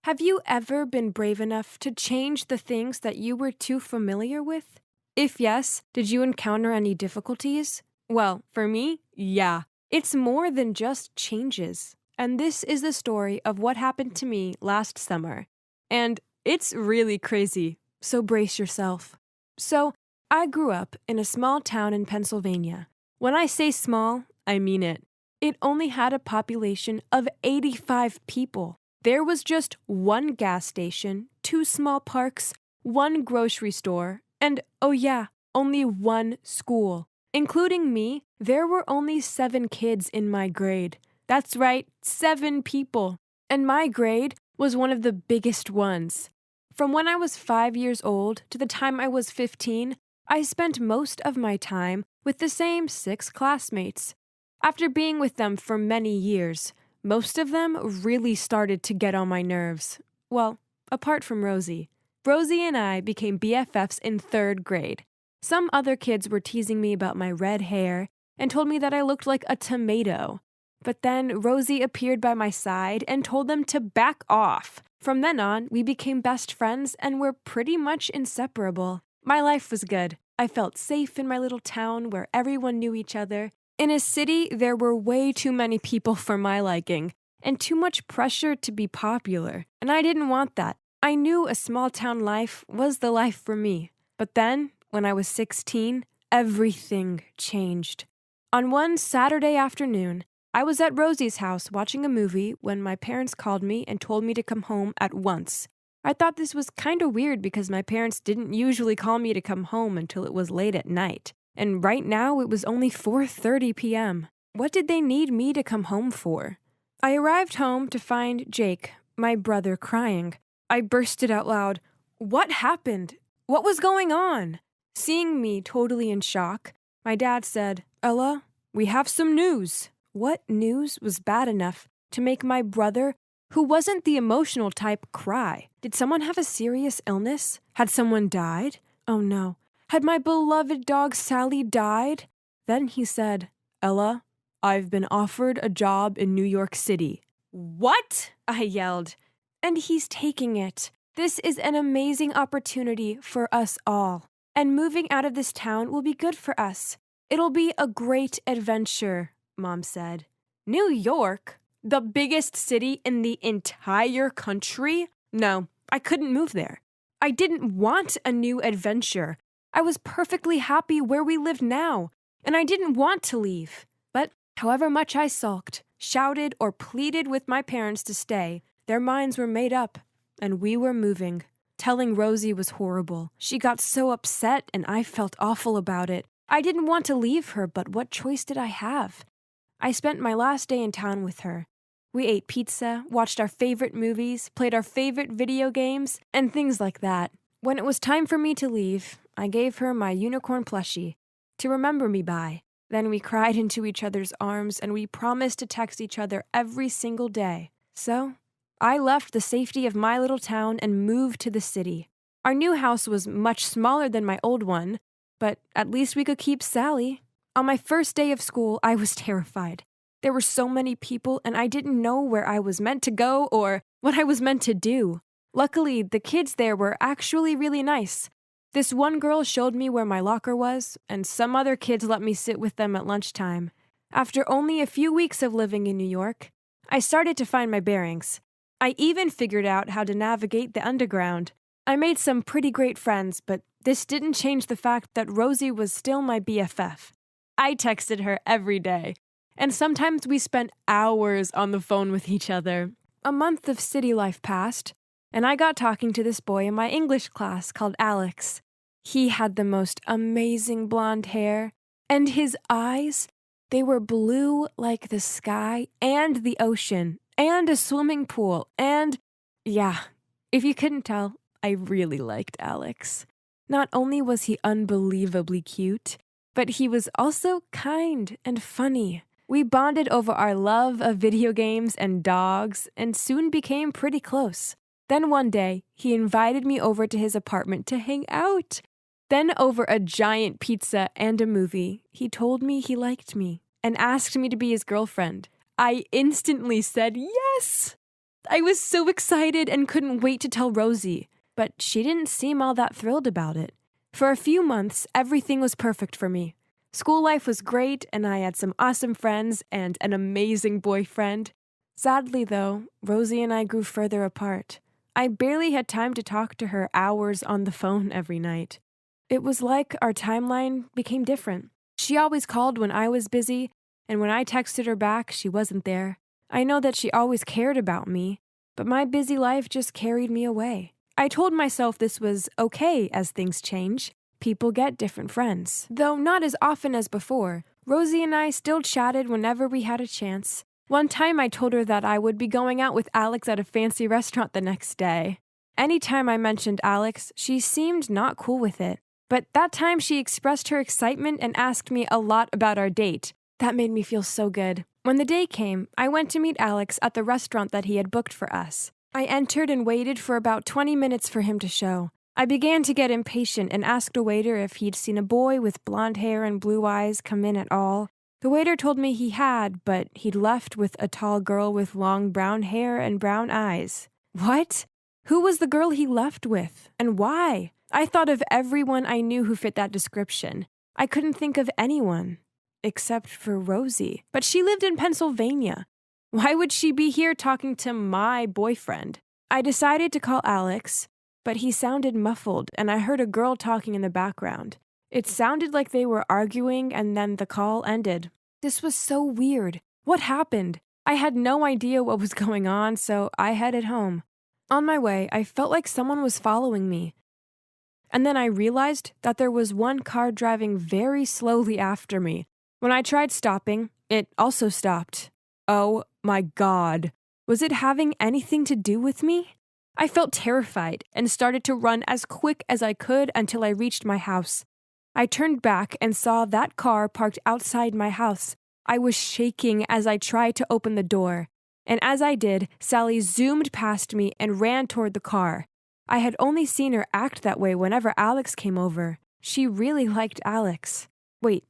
Have you ever been brave enough to change the things that you were too familiar with? If yes, did you encounter any difficulties? Well, for me, yeah. It's more than just changes. And this is the story of what happened to me last summer. And it's really crazy, so brace yourself. So, I grew up in a small town in Pennsylvania. When I say small, I mean it. It only had a population of 85 people. There was just one gas station, 2 small parks, 1 grocery store, and, oh yeah, only 1 school. Including me, there were only 7 kids in my grade. That's right, 7 people. And my grade was one of the biggest ones. From when I was 5 years old to the time I was 15, I spent most of my time with the same 6 classmates. After being with them for many years, most of them really started to get on my nerves. Well, apart from Rosie. Rosie and I became BFFs in 3rd grade. Some other kids were teasing me about my red hair and told me that I looked like a tomato. But then Rosie appeared by my side and told them to back off. From then on, we became best friends and were pretty much inseparable. My life was good. I felt safe in my little town where everyone knew each other. In a city, there were way too many people for my liking, and too much pressure to be popular. And I didn't want that. I knew a small town life was the life for me. But then, when I was 16, everything changed. On one Saturday afternoon, I was at Rosie's house watching a movie when my parents called me and told me to come home at once. I thought this was kind of weird because my parents didn't usually call me to come home until it was late at night. And right now it was only 4:30 p.m. What did they need me to come home for? I arrived home to find Jake, my brother, crying. I bursted out loud. What happened? What was going on? Seeing me totally in shock, my dad said, Ella, we have some news. What news was bad enough to make my brother, who wasn't the emotional type, cry? Did someone have a serious illness? Had someone died? Oh no. Had my beloved dog Sally died? Then he said, Ella, I've been offered a job in New York City. What? I yelled. And he's taking it. This is an amazing opportunity for us all. And moving out of this town will be good for us. It'll be a great adventure, Mom said. New York? The biggest city in the entire country? No, I couldn't move there. I didn't want a new adventure. I was perfectly happy where we lived now, and I didn't want to leave. But however much I sulked, shouted, or pleaded with my parents to stay, their minds were made up, and we were moving. Telling Rosie was horrible. She got so upset, and I felt awful about it. I didn't want to leave her, but what choice did I have? I spent my last day in town with her. We ate pizza, watched our favorite movies, played our favorite video games, and things like that. When it was time for me to leave, I gave her my unicorn plushie to remember me by. Then we cried into each other's arms, and we promised to text each other every single day. So, I left the safety of my little town and moved to the city. Our new house was much smaller than my old one, but at least we could keep Sally. On my first day of school, I was terrified. There were so many people, and I didn't know where I was meant to go or what I was meant to do. Luckily, the kids there were actually really nice. This one girl showed me where my locker was, and some other kids let me sit with them at lunchtime. After only a few weeks of living in New York, I started to find my bearings. I even figured out how to navigate the underground. I made some pretty great friends, but this didn't change the fact that Rosie was still my BFF. I texted her every day, and sometimes we spent hours on the phone with each other. A month of city life passed, and I got talking to this boy in my English class called Alex. He had the most amazing blonde hair, and his eyes, they were blue like the sky and the ocean, and a swimming pool, and yeah, if you couldn't tell, I really liked Alex. Not only was he unbelievably cute, but he was also kind and funny. We bonded over our love of video games and dogs and soon became pretty close. Then one day, he invited me over to his apartment to hang out. Then over a giant pizza and a movie, he told me he liked me and asked me to be his girlfriend. I instantly said yes! I was so excited and couldn't wait to tell Rosie, but she didn't seem all that thrilled about it. For a few months, everything was perfect for me. School life was great, and I had some awesome friends and an amazing boyfriend. Sadly, though, Rosie and I grew further apart. I barely had time to talk to her hours on the phone every night. It was like our timeline became different. She always called when I was busy, and when I texted her back, she wasn't there. I know that she always cared about me, but my busy life just carried me away. I told myself this was okay as things change. People get different friends. Though not as often as before, Rosie and I still chatted whenever we had a chance. One time I told her that I would be going out with Alex at a fancy restaurant the next day. Anytime I mentioned Alex, she seemed not cool with it. But that time she expressed her excitement and asked me a lot about our date. That made me feel so good. When the day came, I went to meet Alex at the restaurant that he had booked for us. I entered and waited for about 20 minutes for him to show. I began to get impatient and asked a waiter if he'd seen a boy with blonde hair and blue eyes come in at all. The waiter told me he had, but he'd left with a tall girl with long brown hair and brown eyes. What? Who was the girl he left with? And why? I thought of everyone I knew who fit that description. I couldn't think of anyone. Except for Rosie. But she lived in Pennsylvania. Why would she be here talking to my boyfriend? I decided to call Alex, but he sounded muffled, and I heard a girl talking in the background. It sounded like they were arguing, and then the call ended. This was so weird. What happened? I had no idea what was going on, so I headed home. On my way, I felt like someone was following me. And then I realized that there was one car driving very slowly after me. When I tried stopping, it also stopped. Oh my God. Was it having anything to do with me? I felt terrified and started to run as quick as I could until I reached my house. I turned back and saw that car parked outside my house. I was shaking as I tried to open the door. And as I did, Sally zoomed past me and ran toward the car. I had only seen her act that way whenever Alex came over. She really liked Alex. Wait,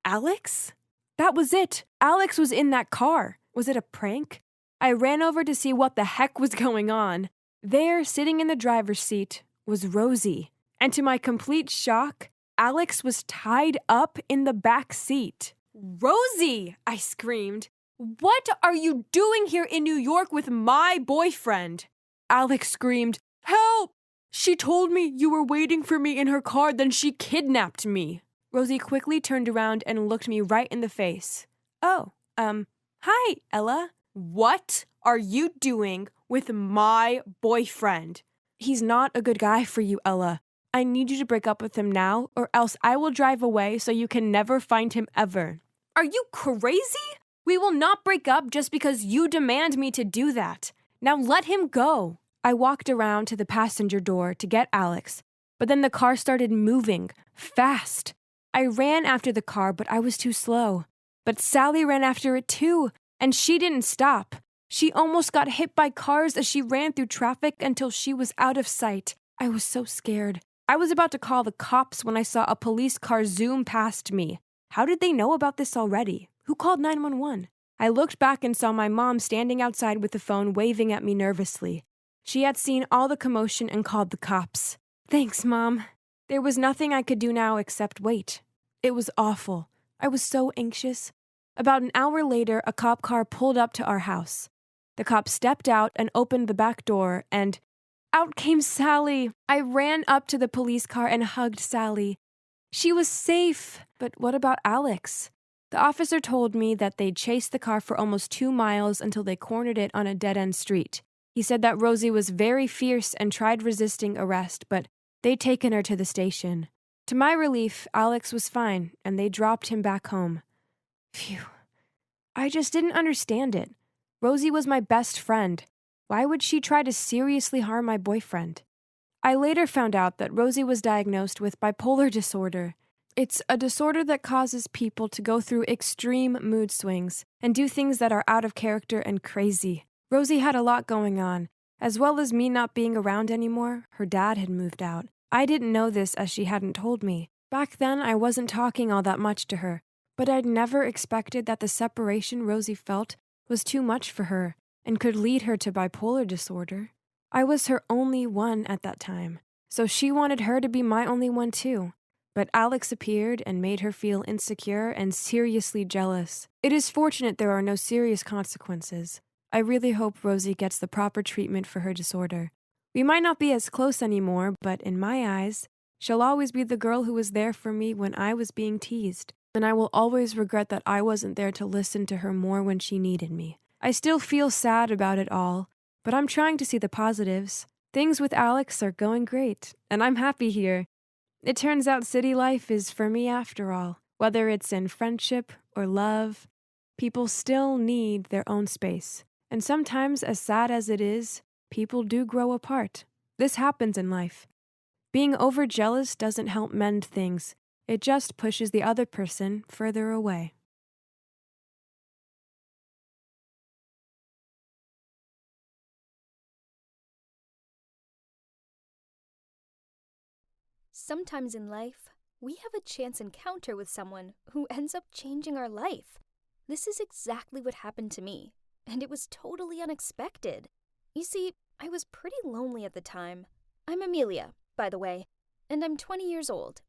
Alex? That was it. Alex was in that car. Was it a prank? I ran over to see what the heck was going on. There, sitting in the driver's seat, was Rosie. And to my complete shock, Alex was tied up in the back seat. "Rosie!" I screamed. "What are you doing here in New York with my boyfriend?" Alex screamed, "Help! She told me you were waiting for me in her car, then she kidnapped me." Rosie quickly turned around and looked me right in the face. "Oh, hi, Ella. What are you doing with my boyfriend?" "He's not a good guy for you, Ella. I need you to break up with him now, or else I will drive away so you can never find him ever." "Are you crazy? We will not break up just because you demand me to do that. Now let him go." I walked around to the passenger door to get Alex, but then the car started moving, fast. I ran after the car, but I was too slow. But Sally ran after it too, and she didn't stop. She almost got hit by cars as she ran through traffic until she was out of sight. I was so scared. I was about to call the cops when I saw a police car zoom past me. How did they know about this already? Who called 911? I looked back and saw my mom standing outside with the phone waving at me nervously. She had seen all the commotion and called the cops. Thanks, Mom. There was nothing I could do now except wait. It was awful. I was so anxious. About an hour later, a cop car pulled up to our house. The cop stepped out and opened the back door, and out came Sally. I ran up to the police car and hugged Sally. She was safe. But what about Alex? The officer told me that they'd chased the car for almost 2 miles until they cornered it on a dead-end street. He said that Rosie was very fierce and tried resisting arrest, but they'd taken her to the station. To my relief, Alex was fine, and they dropped him back home. Phew. I just didn't understand it. Rosie was my best friend. Why would she try to seriously harm my boyfriend? I later found out that Rosie was diagnosed with bipolar disorder. It's a disorder that causes people to go through extreme mood swings and do things that are out of character and crazy. Rosie had a lot going on. As well as me not being around anymore, her dad had moved out. I didn't know this as she hadn't told me. Back then, I wasn't talking all that much to her, but I'd never expected that the separation Rosie felt was too much for her and could lead her to bipolar disorder. I was her only one at that time, so she wanted her to be my only one too. But Alex appeared and made her feel insecure and seriously jealous. It is fortunate there are no serious consequences. I really hope Rosie gets the proper treatment for her disorder. We might not be as close anymore, but in my eyes, she'll always be the girl who was there for me when I was being teased. And I will always regret that I wasn't there to listen to her more when she needed me. I still feel sad about it all, but I'm trying to see the positives. Things with Alex are going great, and I'm happy here. It turns out city life is for me after all. Whether it's in friendship or love, people still need their own space. And sometimes, as sad as it is, people do grow apart. This happens in life. Being overjealous doesn't help mend things. It just pushes the other person further away. Sometimes in life, we have a chance encounter with someone who ends up changing our life. This is exactly what happened to me, and it was totally unexpected. You see, I was pretty lonely at the time. I'm Amelia, by the way, and I'm 20 years old.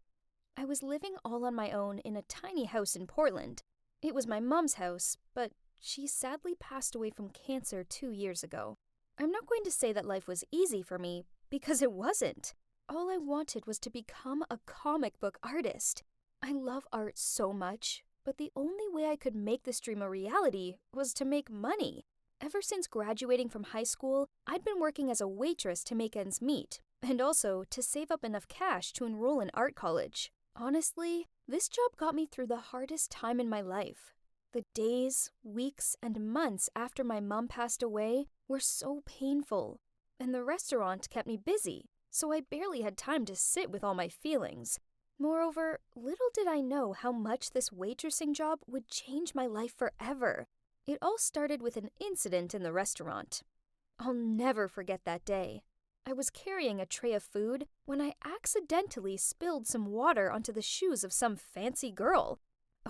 I was living all on my own in a tiny house in Portland. It was my mom's house, but she sadly passed away from cancer 2 years ago. I'm not going to say that life was easy for me, because it wasn't. All I wanted was to become a comic book artist. I love art so much, But the only way I could make this dream a reality was to make money. Ever since graduating from high school, I'd been working as a waitress to make ends meet, and also to save up enough cash to enroll in art college. Honestly, this job got me through the hardest time in my life. The days, weeks, and months after my mom passed away were so painful, and the restaurant kept me busy, so I barely had time to sit with all my feelings. Moreover, little did I know how much this waitressing job would change my life forever. It all started with an incident in the restaurant. I'll never forget that day. I was carrying a tray of food when I accidentally spilled some water onto the shoes of some fancy girl.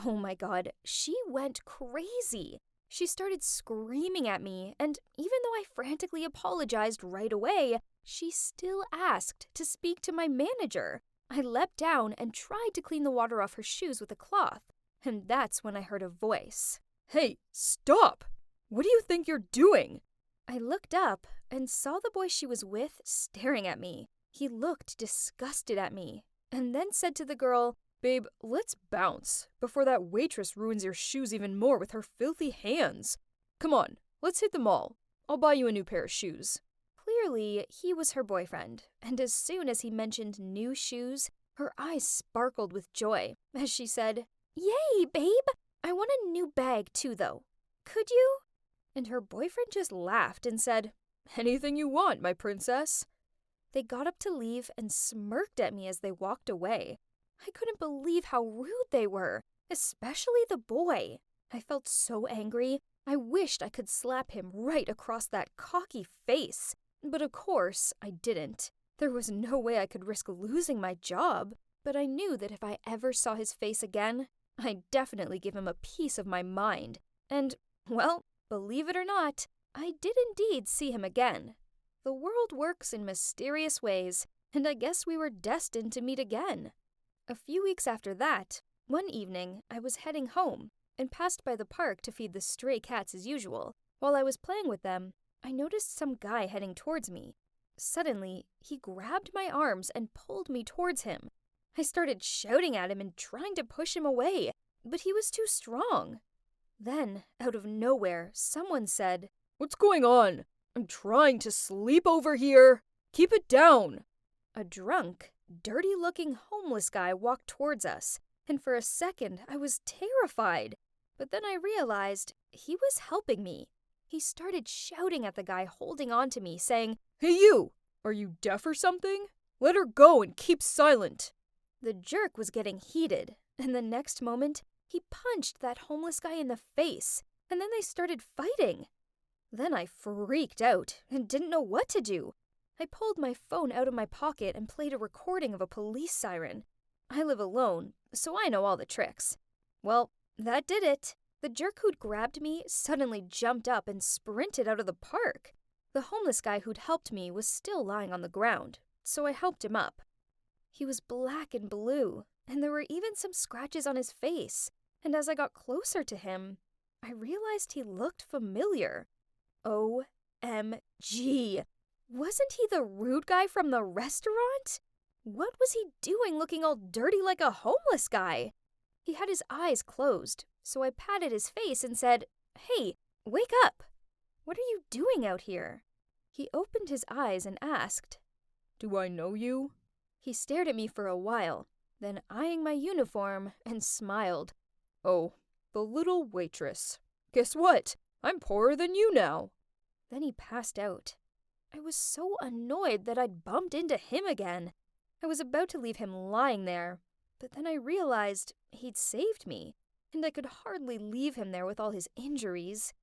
Oh my god, she went crazy. She started screaming at me, and even though I frantically apologized right away, she still asked to speak to my manager. I leapt down and tried to clean the water off her shoes with a cloth, and that's when I heard a voice. Hey, stop! What do you think you're doing? I looked up and saw the boy she was with staring at me. He looked disgusted at me, and then said to the girl, Babe, let's bounce before that waitress ruins your shoes even more with her filthy hands. Come on, let's hit the mall. I'll buy you a new pair of shoes. Clearly, he was her boyfriend, and as soon as he mentioned new shoes, her eyes sparkled with joy as she said, Yay, babe! I want a new bag too, though. Could you? And her boyfriend just laughed and said, Anything you want, my princess. They got up to leave and smirked at me as they walked away. I couldn't believe how rude they were, especially the boy. I felt so angry, I wished I could slap him right across that cocky face. But of course, I didn't. There was no way I could risk losing my job. But I knew that if I ever saw his face again, I'd definitely give him a piece of my mind. And, well, believe it or not, I did indeed see him again. The world works in mysterious ways, and I guess we were destined to meet again. A few weeks after that, one evening, I was heading home and passed by the park to feed the stray cats as usual. While I was playing with them, I noticed some guy heading towards me. Suddenly, he grabbed my arms and pulled me towards him. I started shouting at him and trying to push him away, but he was too strong. Then, out of nowhere, someone said, What's going on? I'm trying to sleep over here. Keep it down. A drunk, dirty-looking homeless guy walked towards us, and for a second I was terrified. But then I realized he was helping me. He started shouting at the guy holding on to me, saying, Hey you! Are you deaf or something? Let her go and keep silent. The jerk was getting heated, and the next moment, he punched that homeless guy in the face, and then they started fighting. Then I freaked out and didn't know what to do. I pulled my phone out of my pocket and played a recording of a police siren. I live alone, so I know all the tricks. Well, that did it. The jerk who'd grabbed me suddenly jumped up and sprinted out of the park. The homeless guy who'd helped me was still lying on the ground, so I helped him up. He was black and blue, and there were even some scratches on his face, and as I got closer to him, I realized he looked familiar. OMG! Wasn't he the rude guy from the restaurant? What was he doing looking all dirty like a homeless guy? He had his eyes closed, so I patted his face and said, Hey, wake up! What are you doing out here? He opened his eyes and asked, Do I know you? He stared at me for a while, then eyeing my uniform and smiled. Oh, the little waitress. Guess what? I'm poorer than you now. Then he passed out. I was so annoyed that I'd bumped into him again. I was about to leave him lying there, but then I realized he'd saved me, and I could hardly leave him there with all his injuries.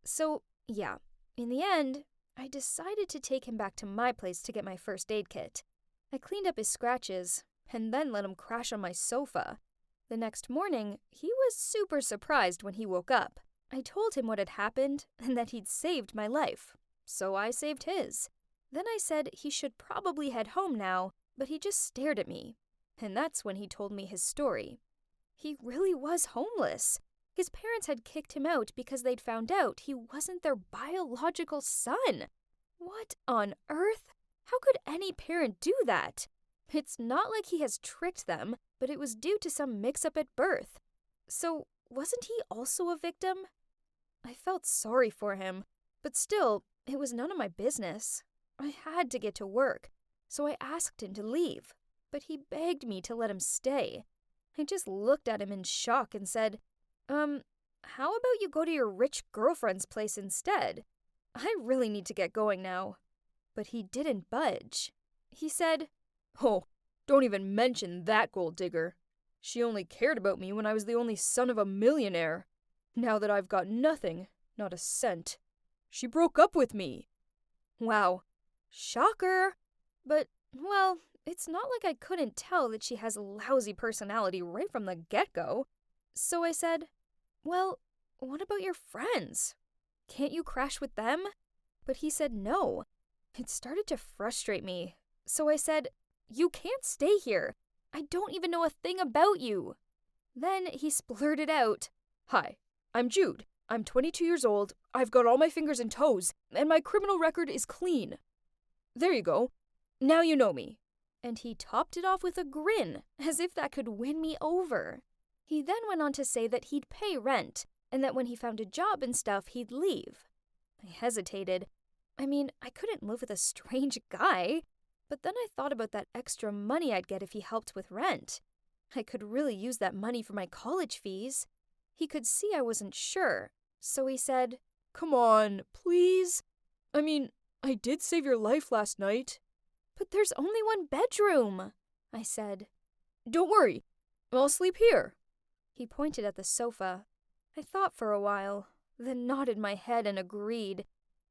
So, yeah, in the end, I decided to take him back to my place to get my first aid kit. I cleaned up his scratches, and then let him crash on my sofa. The next morning, he was super surprised when he woke up. I told him what had happened and that he'd saved my life, so I saved his. Then I said he should probably head home now, but he just stared at me. And that's when he told me his story. He really was homeless. His parents had kicked him out because they'd found out he wasn't their biological son. What on earth? How could any parent do that? It's not like he has tricked them, but it was due to some mix-up at birth. So, wasn't he also a victim? I felt sorry for him, but still, it was none of my business. I had to get to work, so I asked him to leave, but he begged me to let him stay. I just looked at him in shock and said, how about you go to your rich girlfriend's place instead? I really need to get going now. But he didn't budge. He said, "Oh, don't even mention that gold digger. She only cared about me when I was the only son of a millionaire. Now that I've got nothing, not a cent, she broke up with me." Wow. Shocker. But, well, it's not like I couldn't tell that she has a lousy personality right from the get-go. So I said, "Well, what about your friends? Can't you crash with them?" But he said no. It started to frustrate me. So I said, "You can't stay here. I don't even know a thing about you." Then he splurted out, "Hi, I'm Jude. I'm 22 years old. I've got all my fingers and toes, and my criminal record is clean. There you go. Now you know me." And he topped it off with a grin, as if that could win me over. He then went on to say that he'd pay rent, and that when he found a job and stuff, he'd leave. I hesitated. I mean, I couldn't live with a strange guy. But then I thought about that extra money I'd get if he helped with rent. I could really use that money for my college fees. He could see I wasn't sure, so he said, "Come on, please. I mean, I did save your life last night." "But there's only one bedroom," I said. "Don't worry, I'll sleep here." He pointed at the sofa. I thought for a while, then nodded my head and agreed.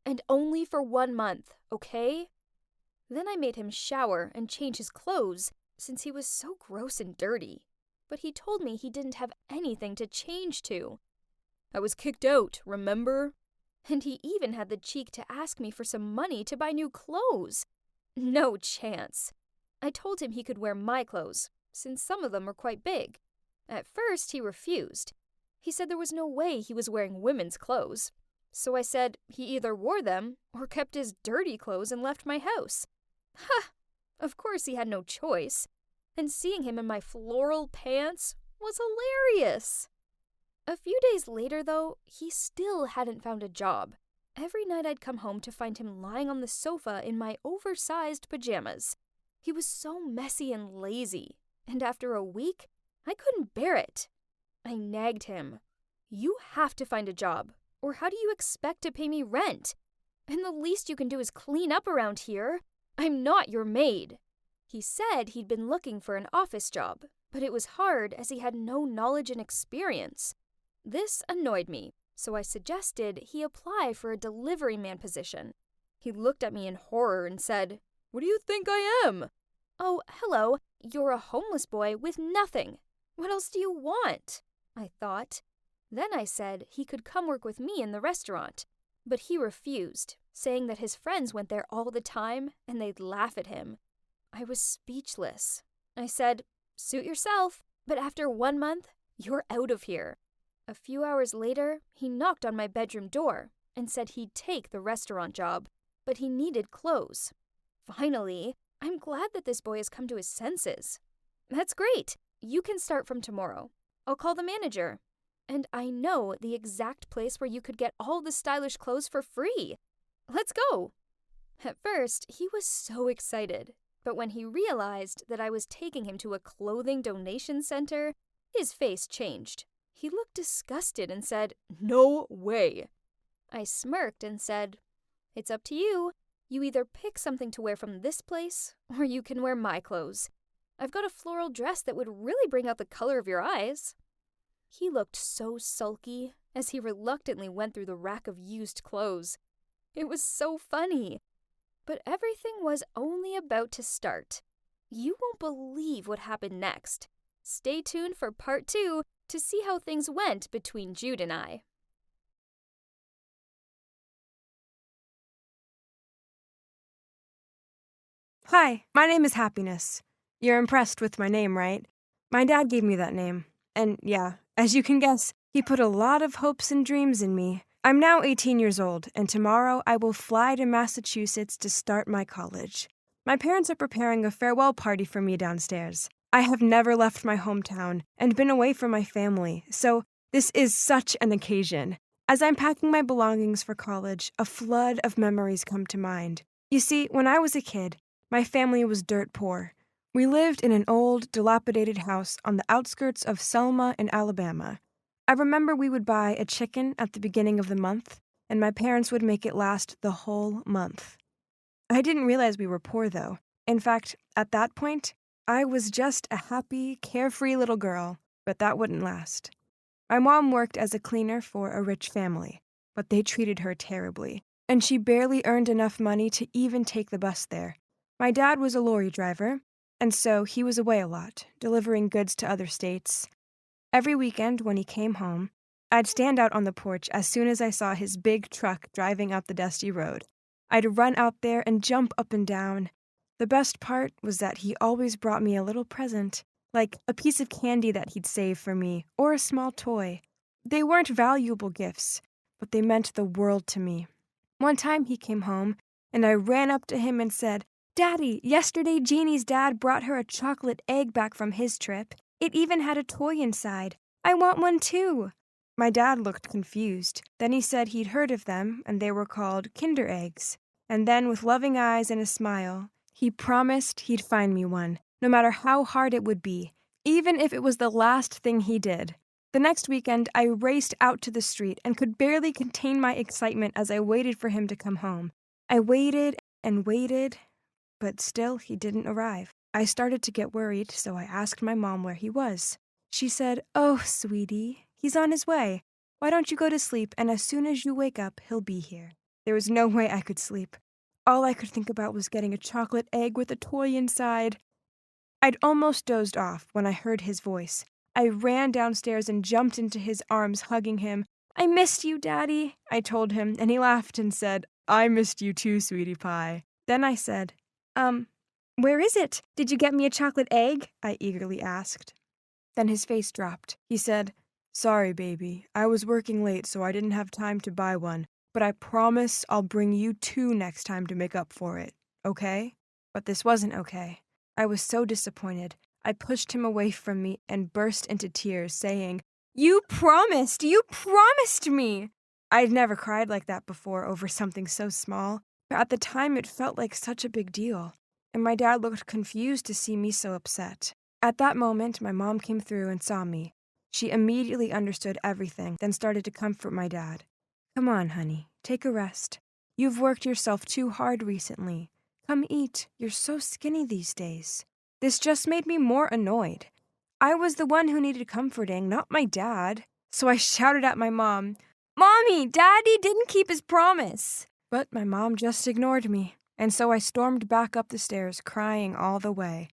"And only for 1 month, okay?" Then I made him shower and change his clothes, since he was so gross and dirty. But he told me he didn't have anything to change to. "I was kicked out, remember?" And he even had the cheek to ask me for some money to buy new clothes. No chance. I told him he could wear my clothes, since some of them were quite big. At first, he refused. He said there was no way he was wearing women's clothes. So I said he either wore them or kept his dirty clothes and left my house. Ha! Of course he had no choice. And seeing him in my floral pants was hilarious. A few days later, though, he still hadn't found a job. Every night I'd come home to find him lying on the sofa in my oversized pajamas. He was so messy and lazy, and after a week, I couldn't bear it. I nagged him. "You have to find a job, or how do you expect to pay me rent? And the least you can do is clean up around here. I'm not your maid." He said he'd been looking for an office job, but it was hard as he had no knowledge and experience. This annoyed me, so I suggested he apply for a delivery man position. He looked at me in horror and said, "What do you think I am?" "Oh, hello, you're a homeless boy with nothing. What else do you want?" I thought. Then I said he could come work with me in the restaurant, but he refused, saying that his friends went there all the time and they'd laugh at him. I was speechless. I said, "Suit yourself, but after 1 month, you're out of here." A few hours later, he knocked on my bedroom door and said he'd take the restaurant job, but he needed clothes. Finally, I'm glad that this boy has come to his senses. "That's great. You can start from tomorrow. I'll call the manager. And I know the exact place where you could get all the stylish clothes for free. Let's go." At first, he was so excited, but when he realized that I was taking him to a clothing donation center, his face changed. He looked disgusted and said, "No way." I smirked and said, "It's up to you. You either pick something to wear from this place, or you can wear my clothes. I've got a floral dress that would really bring out the color of your eyes." He looked so sulky as he reluctantly went through the rack of used clothes. It was so funny. But everything was only about to start. You won't believe what happened next. Stay tuned for part 2 to see how things went between Jude and I. Hi, my name is Happiness. You're impressed with my name, right? My dad gave me that name. And yeah, as you can guess, he put a lot of hopes and dreams in me. I'm now 18 years old, and tomorrow I will fly to Massachusetts to start my college. My parents are preparing a farewell party for me downstairs. I have never left my hometown and been away from my family, so This is such an occasion. As I'm packing my belongings for college, a flood of memories come to mind. You see, when I was a kid, my family was dirt poor. We lived in an old, dilapidated house on the outskirts of Selma in Alabama. I remember we would buy a chicken at the beginning of the month, and my parents would make it last the whole month. I didn't realize we were poor, though. In fact, at that point, I was just a happy, carefree little girl, but that wouldn't last. My mom worked as a cleaner for a rich family, but they treated her terribly, and she barely earned enough money to even take the bus there. My dad was a lorry driver, and so he was away a lot, delivering goods to other states. Every weekend when he came home, I'd stand out on the porch as soon as I saw his big truck driving up the dusty road. I'd run out there and jump up and down. The best part was that he always brought me a little present, like a piece of candy that he'd saved for me, or a small toy. They weren't valuable gifts, but they meant the world to me. One time he came home, and I ran up to him and said, "Daddy, yesterday Jeannie's dad brought her a chocolate egg back from his trip. It even had a toy inside. I want one too." My dad looked confused. Then he said he'd heard of them, and they were called Kinder Eggs. And then, with loving eyes and a smile, he promised he'd find me one, no matter how hard it would be, even if it was the last thing he did. The next weekend, I raced out to the street and could barely contain my excitement as I waited for him to come home. I waited and waited, but still he didn't arrive. I started to get worried, so I asked my mom where he was. She said, "Oh, sweetie, he's on his way. Why don't you go to sleep, and as soon as you wake up, he'll be here." There was no way I could sleep. All I could think about was getting a chocolate egg with a toy inside. I'd almost dozed off when I heard his voice. I ran downstairs and jumped into his arms, hugging him. "I missed you, Daddy," I told him, and he laughed and said, "I missed you too, sweetie pie." Then I said, "Where is it? Did you get me a chocolate egg?" I eagerly asked. Then his face dropped. He said, "Sorry, baby. I was working late, so I didn't have time to buy one. But I promise I'll bring you two next time to make up for it. Okay?" But this wasn't okay. I was so disappointed. I pushed him away from me and burst into tears, saying, You promised me! I'd never cried like that before over something so small, but at the time it felt like such a big deal. And my dad looked confused to see me so upset. At that moment, my mom came through and saw me. She immediately understood everything, then started to comfort my dad. "Come on, honey, take a rest. You've worked yourself too hard recently. Come eat. You're so skinny these days." This just made me more annoyed. I was the one who needed comforting, not my dad. So I shouted at my mom, "Mommy, Daddy didn't keep his promise." But my mom just ignored me, and so I stormed back up the stairs, crying all the way.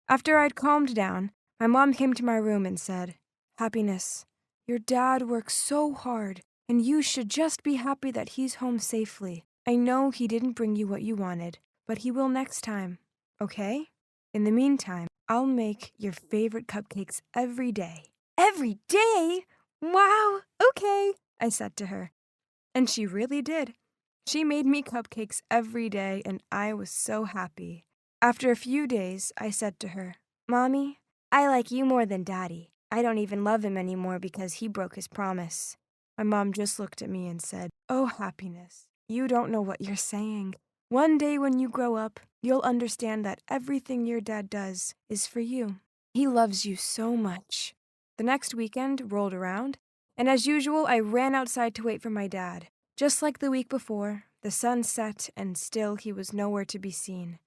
After I'd calmed down, my mom came to my room and said, "Happiness, your dad works so hard, and you should just be happy that he's home safely. I know he didn't bring you what you wanted, but he will next time, okay? In the meantime, I'll make your favorite cupcakes every day." "Every day? Wow, okay," I said to her. And she really did. She made me cupcakes every day, and I was so happy. After a few days, I said to her, "Mommy, I like you more than Daddy. I don't even love him anymore because he broke his promise." My mom just looked at me and said, "Oh, Happiness, you don't know what you're saying. One day when you grow up, you'll understand that everything your dad does is for you. He loves you so much." The next weekend rolled around, and as usual, I ran outside to wait for my dad. Just like the week before, the sun set and still he was nowhere to be seen.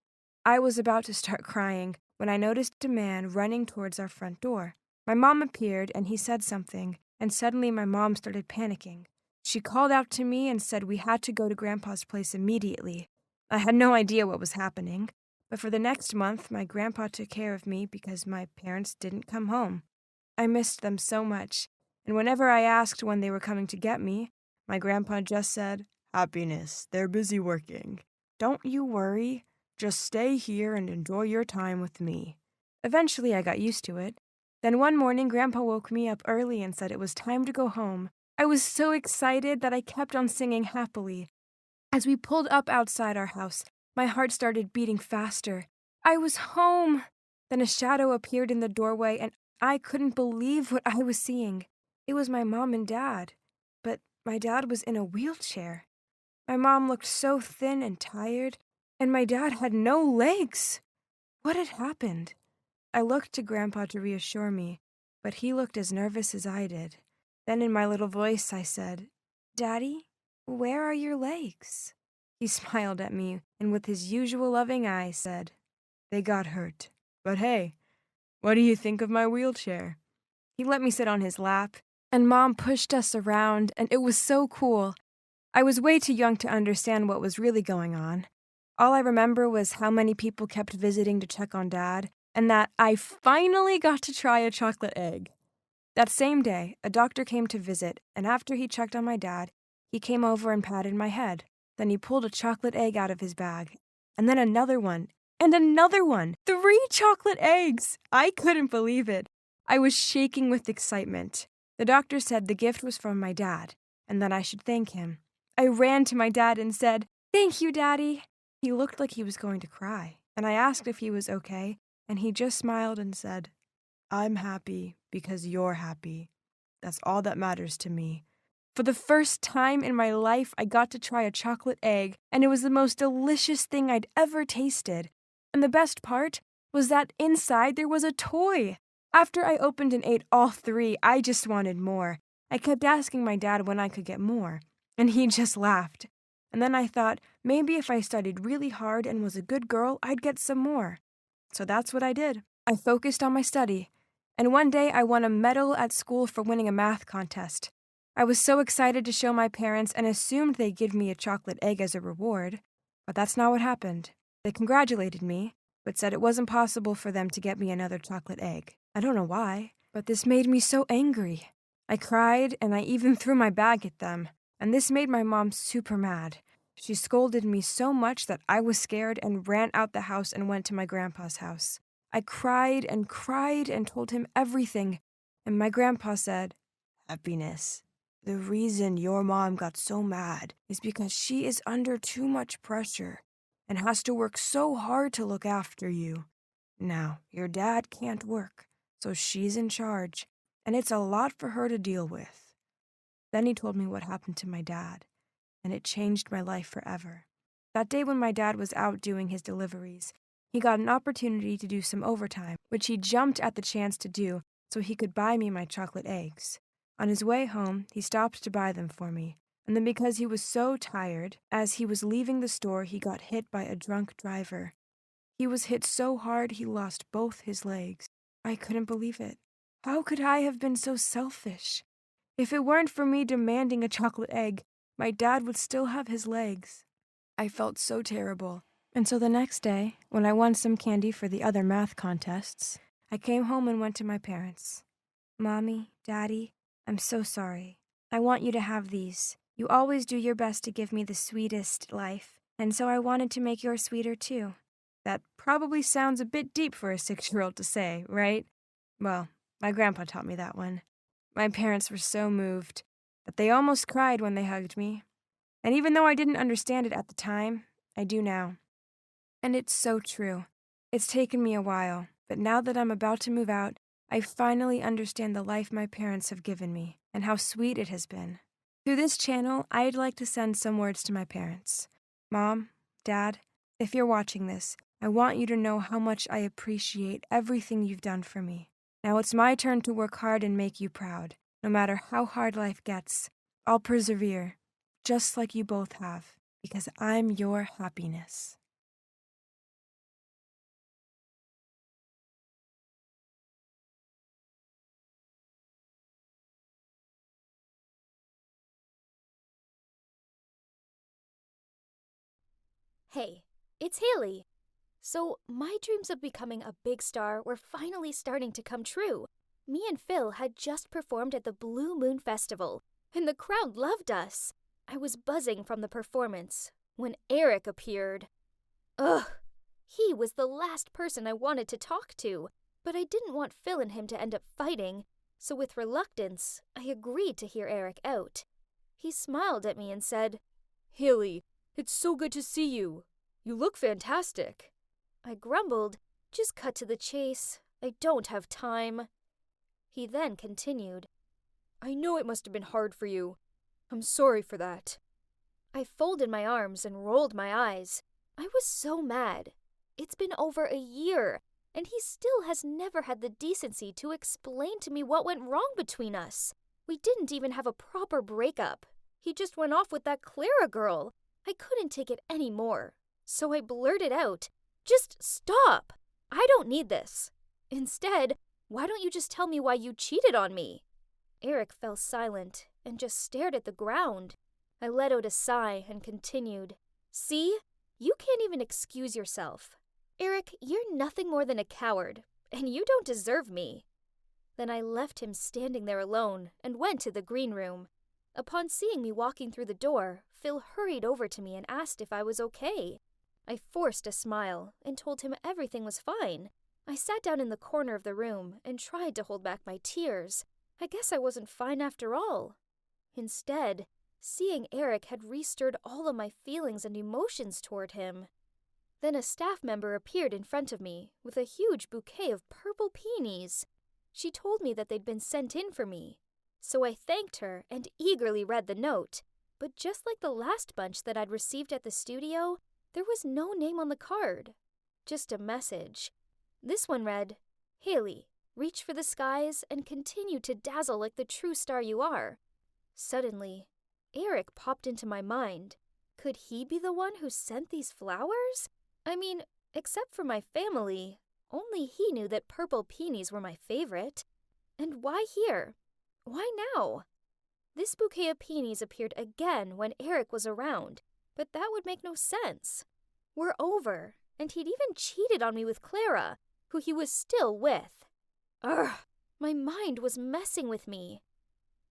I was about to start crying when I noticed a man running towards our front door. My mom appeared and he said something, and suddenly my mom started panicking. She called out to me and said we had to go to Grandpa's place immediately. I had no idea what was happening, but for the next month, my grandpa took care of me because my parents didn't come home. I missed them so much, and whenever I asked when they were coming to get me, my grandpa just said, "Happiness, they're busy working. Don't you worry. Just stay here and enjoy your time with me." Eventually, I got used to it. Then one morning, Grandpa woke me up early and said it was time to go home. I was so excited that I kept on singing happily. As we pulled up outside our house, my heart started beating faster. I was home! Then a shadow appeared in the doorway, and I couldn't believe what I was seeing. It was my mom and dad, but my dad was in a wheelchair. My mom looked so thin and tired, and my dad had no legs. What had happened? I looked to Grandpa to reassure me, but he looked as nervous as I did. Then in my little voice I said, "Daddy, where are your legs?" He smiled at me and with his usual loving eyes said, "They got hurt. But hey, what do you think of my wheelchair?" He let me sit on his lap, and Mom pushed us around, and it was so cool. I was way too young to understand what was really going on. All I remember was how many people kept visiting to check on Dad, and that I finally got to try a chocolate egg. That same day, a doctor came to visit, and after he checked on my dad, he came over and patted my head. Then he pulled a chocolate egg out of his bag, and then another one, and another one. 3 chocolate eggs! I couldn't believe it. I was shaking with excitement. The doctor said the gift was from my dad, and that I should thank him. I ran to my dad and said, "Thank you, Daddy." He looked like he was going to cry, and I asked if he was okay, and he just smiled and said, "I'm happy because you're happy. That's all that matters to me." For the first time in my life, I got to try a chocolate egg, and it was the most delicious thing I'd ever tasted. And the best part was that inside there was a toy. After I opened and ate all 3, I just wanted more. I kept asking my dad when I could get more, and he just laughed. And then I thought, maybe if I studied really hard and was a good girl, I'd get some more. So that's what I did. I focused on my study, and one day I won a medal at school for winning a math contest. I was so excited to show my parents and assumed they'd give me a chocolate egg as a reward, but that's not what happened. They congratulated me, but said it wasn't possible for them to get me another chocolate egg. I don't know why, but this made me so angry. I cried, and I even threw my bag at them, and this made my mom super mad. She scolded me so much that I was scared and ran out the house and went to my grandpa's house. I cried and told him everything, and my grandpa said, "Happiness, the reason your mom got so mad is because she is under too much pressure and has to work so hard to look after you. Now, your dad can't work, so she's in charge, and it's a lot for her to deal with." Then he told me what happened to my dad, and it changed my life forever. That day when my dad was out doing his deliveries, he got an opportunity to do some overtime, which he jumped at the chance to do so he could buy me my chocolate eggs. On his way home, he stopped to buy them for me, and then because he was so tired, as he was leaving the store, he got hit by a drunk driver. He was hit so hard he lost both his legs. I couldn't believe it. How could I have been so selfish? If it weren't for me demanding a chocolate egg, my dad would still have his legs. I felt so terrible. And so the next day, when I won some candy for the other math contests, I came home and went to my parents. "Mommy, Daddy, I'm so sorry. I want you to have these. You always do your best to give me the sweetest life, and so I wanted to make yours sweeter too." That probably sounds a bit deep for a 6-year-old to say, right? Well, my grandpa taught me that one. My parents were so moved that they almost cried when they hugged me. And even though I didn't understand it at the time, I do now. And it's so true. It's taken me a while, but now that I'm about to move out, I finally understand the life my parents have given me and how sweet it has been. Through this channel, I'd like to send some words to my parents. Mom, Dad, if you're watching this, I want you to know how much I appreciate everything you've done for me. Now it's my turn to work hard and make you proud. No matter how hard life gets, I'll persevere, just like you both have, because I'm your happiness. Hey, it's Haley. So, my dreams of becoming a big star were finally starting to come true. Me and Phil had just performed at the Blue Moon Festival, and the crowd loved us. I was buzzing from the performance when Eric appeared. Ugh! He was the last person I wanted to talk to, but I didn't want Phil and him to end up fighting, so with reluctance, I agreed to hear Eric out. He smiled at me and said, "Haley, it's so good to see you. You look fantastic." I grumbled, "Just cut to the chase. I don't have time." He then continued, I know it must have been hard for you. I'm sorry for that. I folded my arms and rolled my eyes. I was so mad. It's been over a year, and he still has never had the decency to explain to me what went wrong between us. We didn't even have a proper breakup. He just went off with that Clara girl. I couldn't take it anymore, so I blurted out, "Just stop! I don't need this. Instead, why don't you just tell me why you cheated on me?" Eric fell silent and just stared at the ground. I let out a sigh and continued, "See? You can't even excuse yourself. Eric, you're nothing more than a coward, and you don't deserve me." Then I left him standing there alone and went to the green room. Upon seeing me walking through the door, Phil hurried over to me and asked if I was okay. I forced a smile and told him everything was fine. I sat down in the corner of the room and tried to hold back my tears. I guess I wasn't fine after all. Instead, seeing Eric had restirred all of my feelings and emotions toward him. Then a staff member appeared in front of me with a huge bouquet of purple peonies. She told me that they'd been sent in for me. So I thanked her and eagerly read the note. But just like the last bunch that I'd received at the studio, there was no name on the card. Just a message. This one read, "Haley, reach for the skies and continue to dazzle like the true star you are." Suddenly, Eric popped into my mind. Could he be the one who sent these flowers? I mean, except for my family, only he knew that purple peonies were my favorite. And why here? Why now? This bouquet of peonies appeared again when Eric was around, but that would make no sense. We're over, and he'd even cheated on me with Clara, who he was still with. Ugh, my mind was messing with me.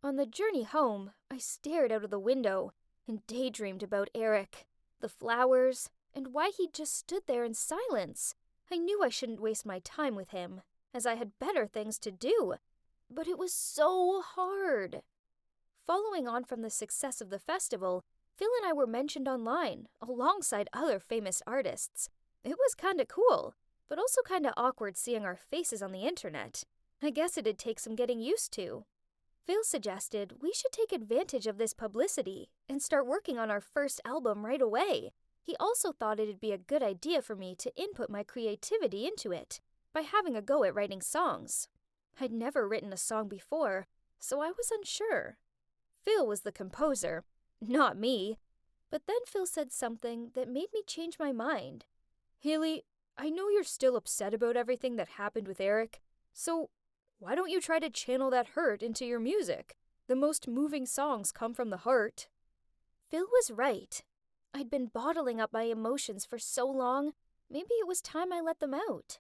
On the journey home, I stared out of the window and daydreamed about Eric, the flowers, and why he just stood there in silence. I knew I shouldn't waste my time with him, as I had better things to do, but it was so hard. Following on from the success of the festival, Phil and I were mentioned online, alongside other famous artists. It was kinda cool, but also kinda awkward seeing our faces on the internet. I guess it'd take some getting used to. Phil suggested we should take advantage of this publicity and start working on our first album right away. He also thought it'd be a good idea for me to input my creativity into it by having a go at writing songs. I'd never written a song before, so I was unsure. Phil was the composer, not me. But then Phil said something that made me change my mind. "Haley, I know you're still upset about everything that happened with Eric, so why don't you try to channel that hurt into your music? The most moving songs come from the heart." Phil was right. I'd been bottling up my emotions for so long, maybe it was time I let them out.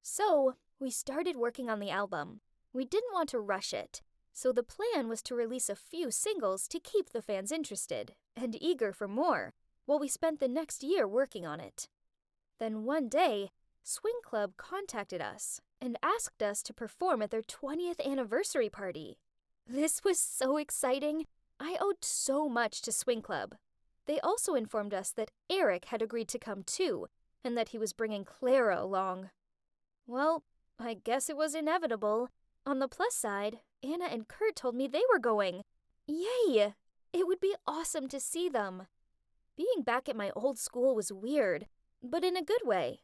So, we started working on the album. We didn't want to rush it, so the plan was to release a few singles to keep the fans interested and eager for more, while we spent the next year working on it. Then one day, Swing Club contacted us and asked us to perform at their 20th anniversary party. This was so exciting. I owed so much to Swing Club. They also informed us that Eric had agreed to come too, and that he was bringing Clara along. Well, I guess it was inevitable. On the plus side, Anna and Kurt told me they were going. Yay! It would be awesome to see them. Being back at my old school was weird, but in a good way.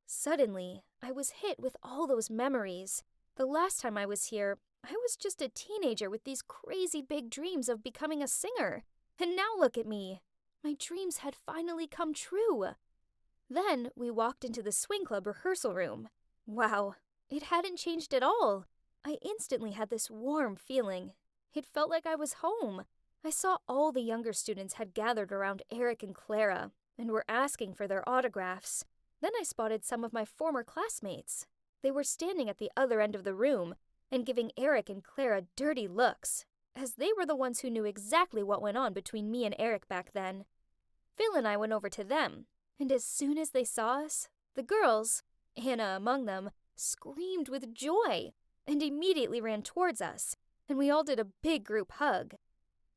Suddenly, I was hit with all those memories. The last time I was here, I was just a teenager with these crazy big dreams of becoming a singer. And now look at me. My dreams had finally come true. Then we walked into the Swing Club rehearsal room. Wow, it hadn't changed at all. I instantly had this warm feeling. It felt like I was home. I saw all the younger students had gathered around Eric and Clara and were asking for their autographs. Then I spotted some of my former classmates. They were standing at the other end of the room and giving Eric and Clara dirty looks, as they were the ones who knew exactly what went on between me and Eric back then. Phil and I went over to them, and as soon as they saw us, the girls, Anna among them, screamed with joy and immediately ran towards us, and we all did a big group hug.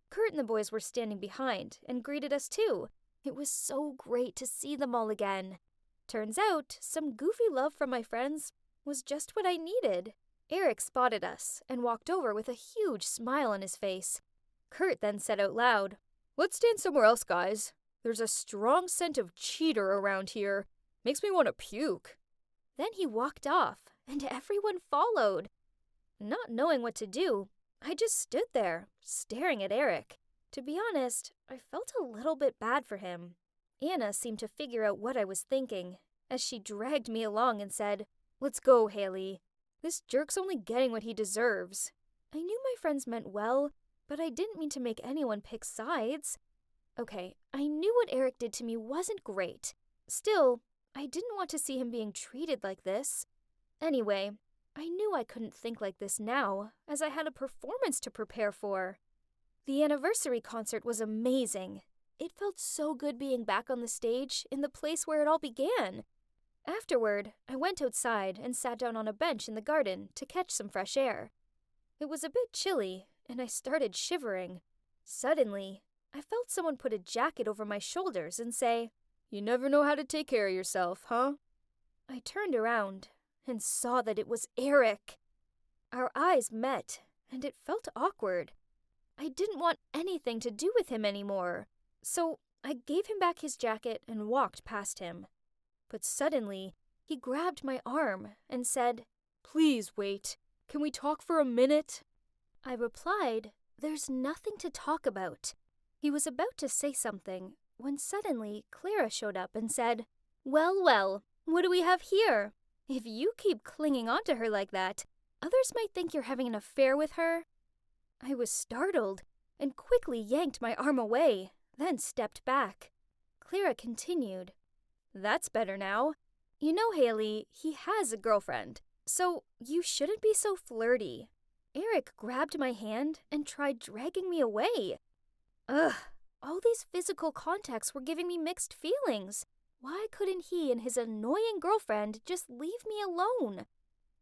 Kurt and the boys were standing behind and greeted us too. It was so great to see them all again. Turns out, some goofy love from my friends was just what I needed. Eric spotted us and walked over with a huge smile on his face. Kurt then said out loud, "Let's stand somewhere else, guys. There's a strong scent of cheater around here. Makes me want to puke." Then he walked off, and everyone followed. Not knowing what to do, I just stood there, staring at Eric. To be honest, I felt a little bit bad for him. Anna seemed to figure out what I was thinking, as she dragged me along and said, "Let's go, Haley. This jerk's only getting what he deserves." I knew my friends meant well, but I didn't mean to make anyone pick sides. Okay, I knew what Eric did to me wasn't great. Still, I didn't want to see him being treated like this. Anyway, I knew I couldn't think like this now, as I had a performance to prepare for. The anniversary concert was amazing. It felt so good being back on the stage, in the place where it all began. Afterward, I went outside and sat down on a bench in the garden to catch some fresh air. It was a bit chilly, and I started shivering. Suddenly, I felt someone put a jacket over my shoulders and say, "You never know how to take care of yourself, huh?" I turned around and saw that it was Eric. Our eyes met, and it felt awkward. I didn't want anything to do with him anymore, so I gave him back his jacket and walked past him. But suddenly, he grabbed my arm and said, "Please wait. Can we talk for a minute?" I replied, "There's nothing to talk about." He was about to say something when suddenly Clara showed up and said, "Well, well, what do we have here? If you keep clinging on to her like that, others might think you're having an affair with her." I was startled and quickly yanked my arm away, then stepped back. Clara continued, "That's better now. You know, Haley, he has a girlfriend, so you shouldn't be so flirty." Eric grabbed my hand and tried dragging me away. Ugh, all these physical contacts were giving me mixed feelings. Why couldn't he and his annoying girlfriend just leave me alone?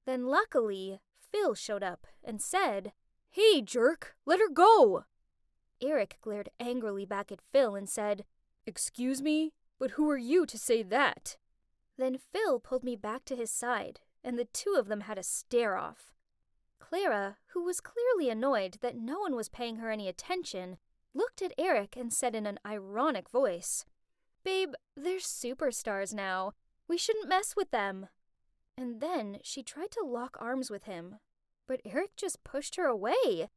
Then luckily, Phil showed up and said, "Hey, jerk, let her go!" Eric glared angrily back at Phil and said, "Excuse me, but who are you to say that?" Then Phil pulled me back to his side, and the two of them had a stare-off. Clara, who was clearly annoyed that no one was paying her any attention, looked at Eric and said in an ironic voice, "Babe, they're superstars now. We shouldn't mess with them." And then she tried to lock arms with him, but Eric just pushed her away.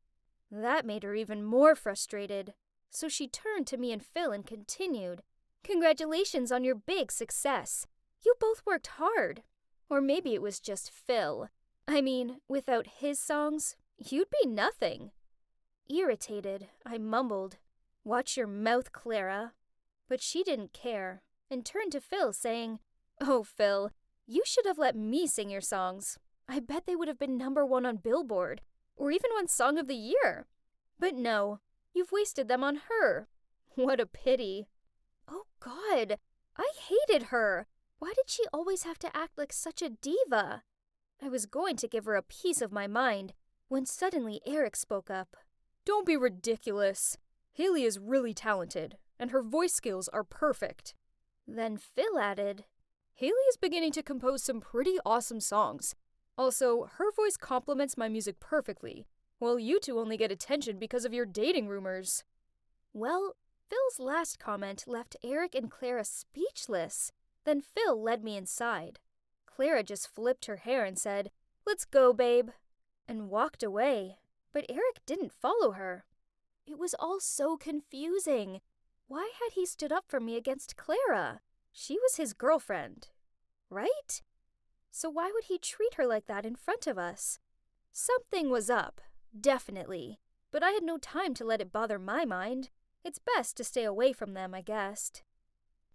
That made her even more frustrated, so she turned to me and Phil and continued, "Congratulations on your big success. You both worked hard. Or maybe it was just Phil. I mean, without his songs, you'd be nothing." Irritated, I mumbled, "Watch your mouth, Clara." But she didn't care, and turned to Phil saying, "Oh, Phil, you should have let me sing your songs. I bet they would have been #1 on Billboard, or even won Song of the Year. But no, you've wasted them on her. What a pity." Oh God, I hated her. Why did she always have to act like such a diva? I was going to give her a piece of my mind, when suddenly Eric spoke up. "Don't be ridiculous. Haley is really talented, and her voice skills are perfect." Then Phil added, "Haley is beginning to compose some pretty awesome songs. Also, her voice complements my music perfectly, while you two only get attention because of your dating rumors." Well, Phil's last comment left Eric and Clara speechless. Then Phil led me inside. Clara just flipped her hair and said, "Let's go, babe," and walked away. But Eric didn't follow her. It was all so confusing. Why had he stood up for me against Clara? She was his girlfriend, right? So why would he treat her like that in front of us? Something was up, definitely, but I had no time to let it bother my mind. It's best to stay away from them, I guessed.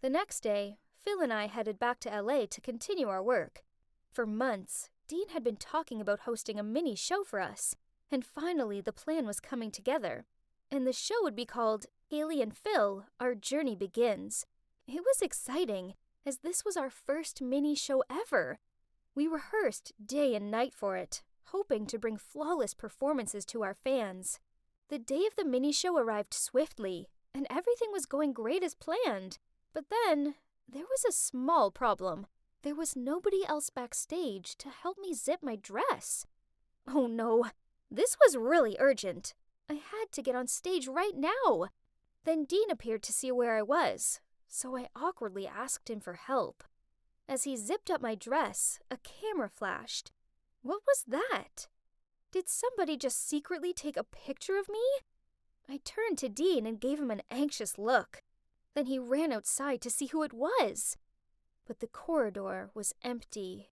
The next day, Phil and I headed back to LA to continue our work. For months, Dean had been talking about hosting a mini show for us, and finally the plan was coming together. And the show would be called Haley and Phil, Our Journey Begins. It was exciting, as this was our first mini show ever. We rehearsed day and night for it, hoping to bring flawless performances to our fans. The day of the mini show arrived swiftly, and everything was going great as planned. But then, there was a small problem. There was nobody else backstage to help me zip my dress. Oh no, this was really urgent. I had to get on stage right now. Then Dean appeared to see where I was, so I awkwardly asked him for help. As he zipped up my dress, a camera flashed. What was that? Did somebody just secretly take a picture of me? I turned to Dean and gave him an anxious look. Then he ran outside to see who it was. But the corridor was empty.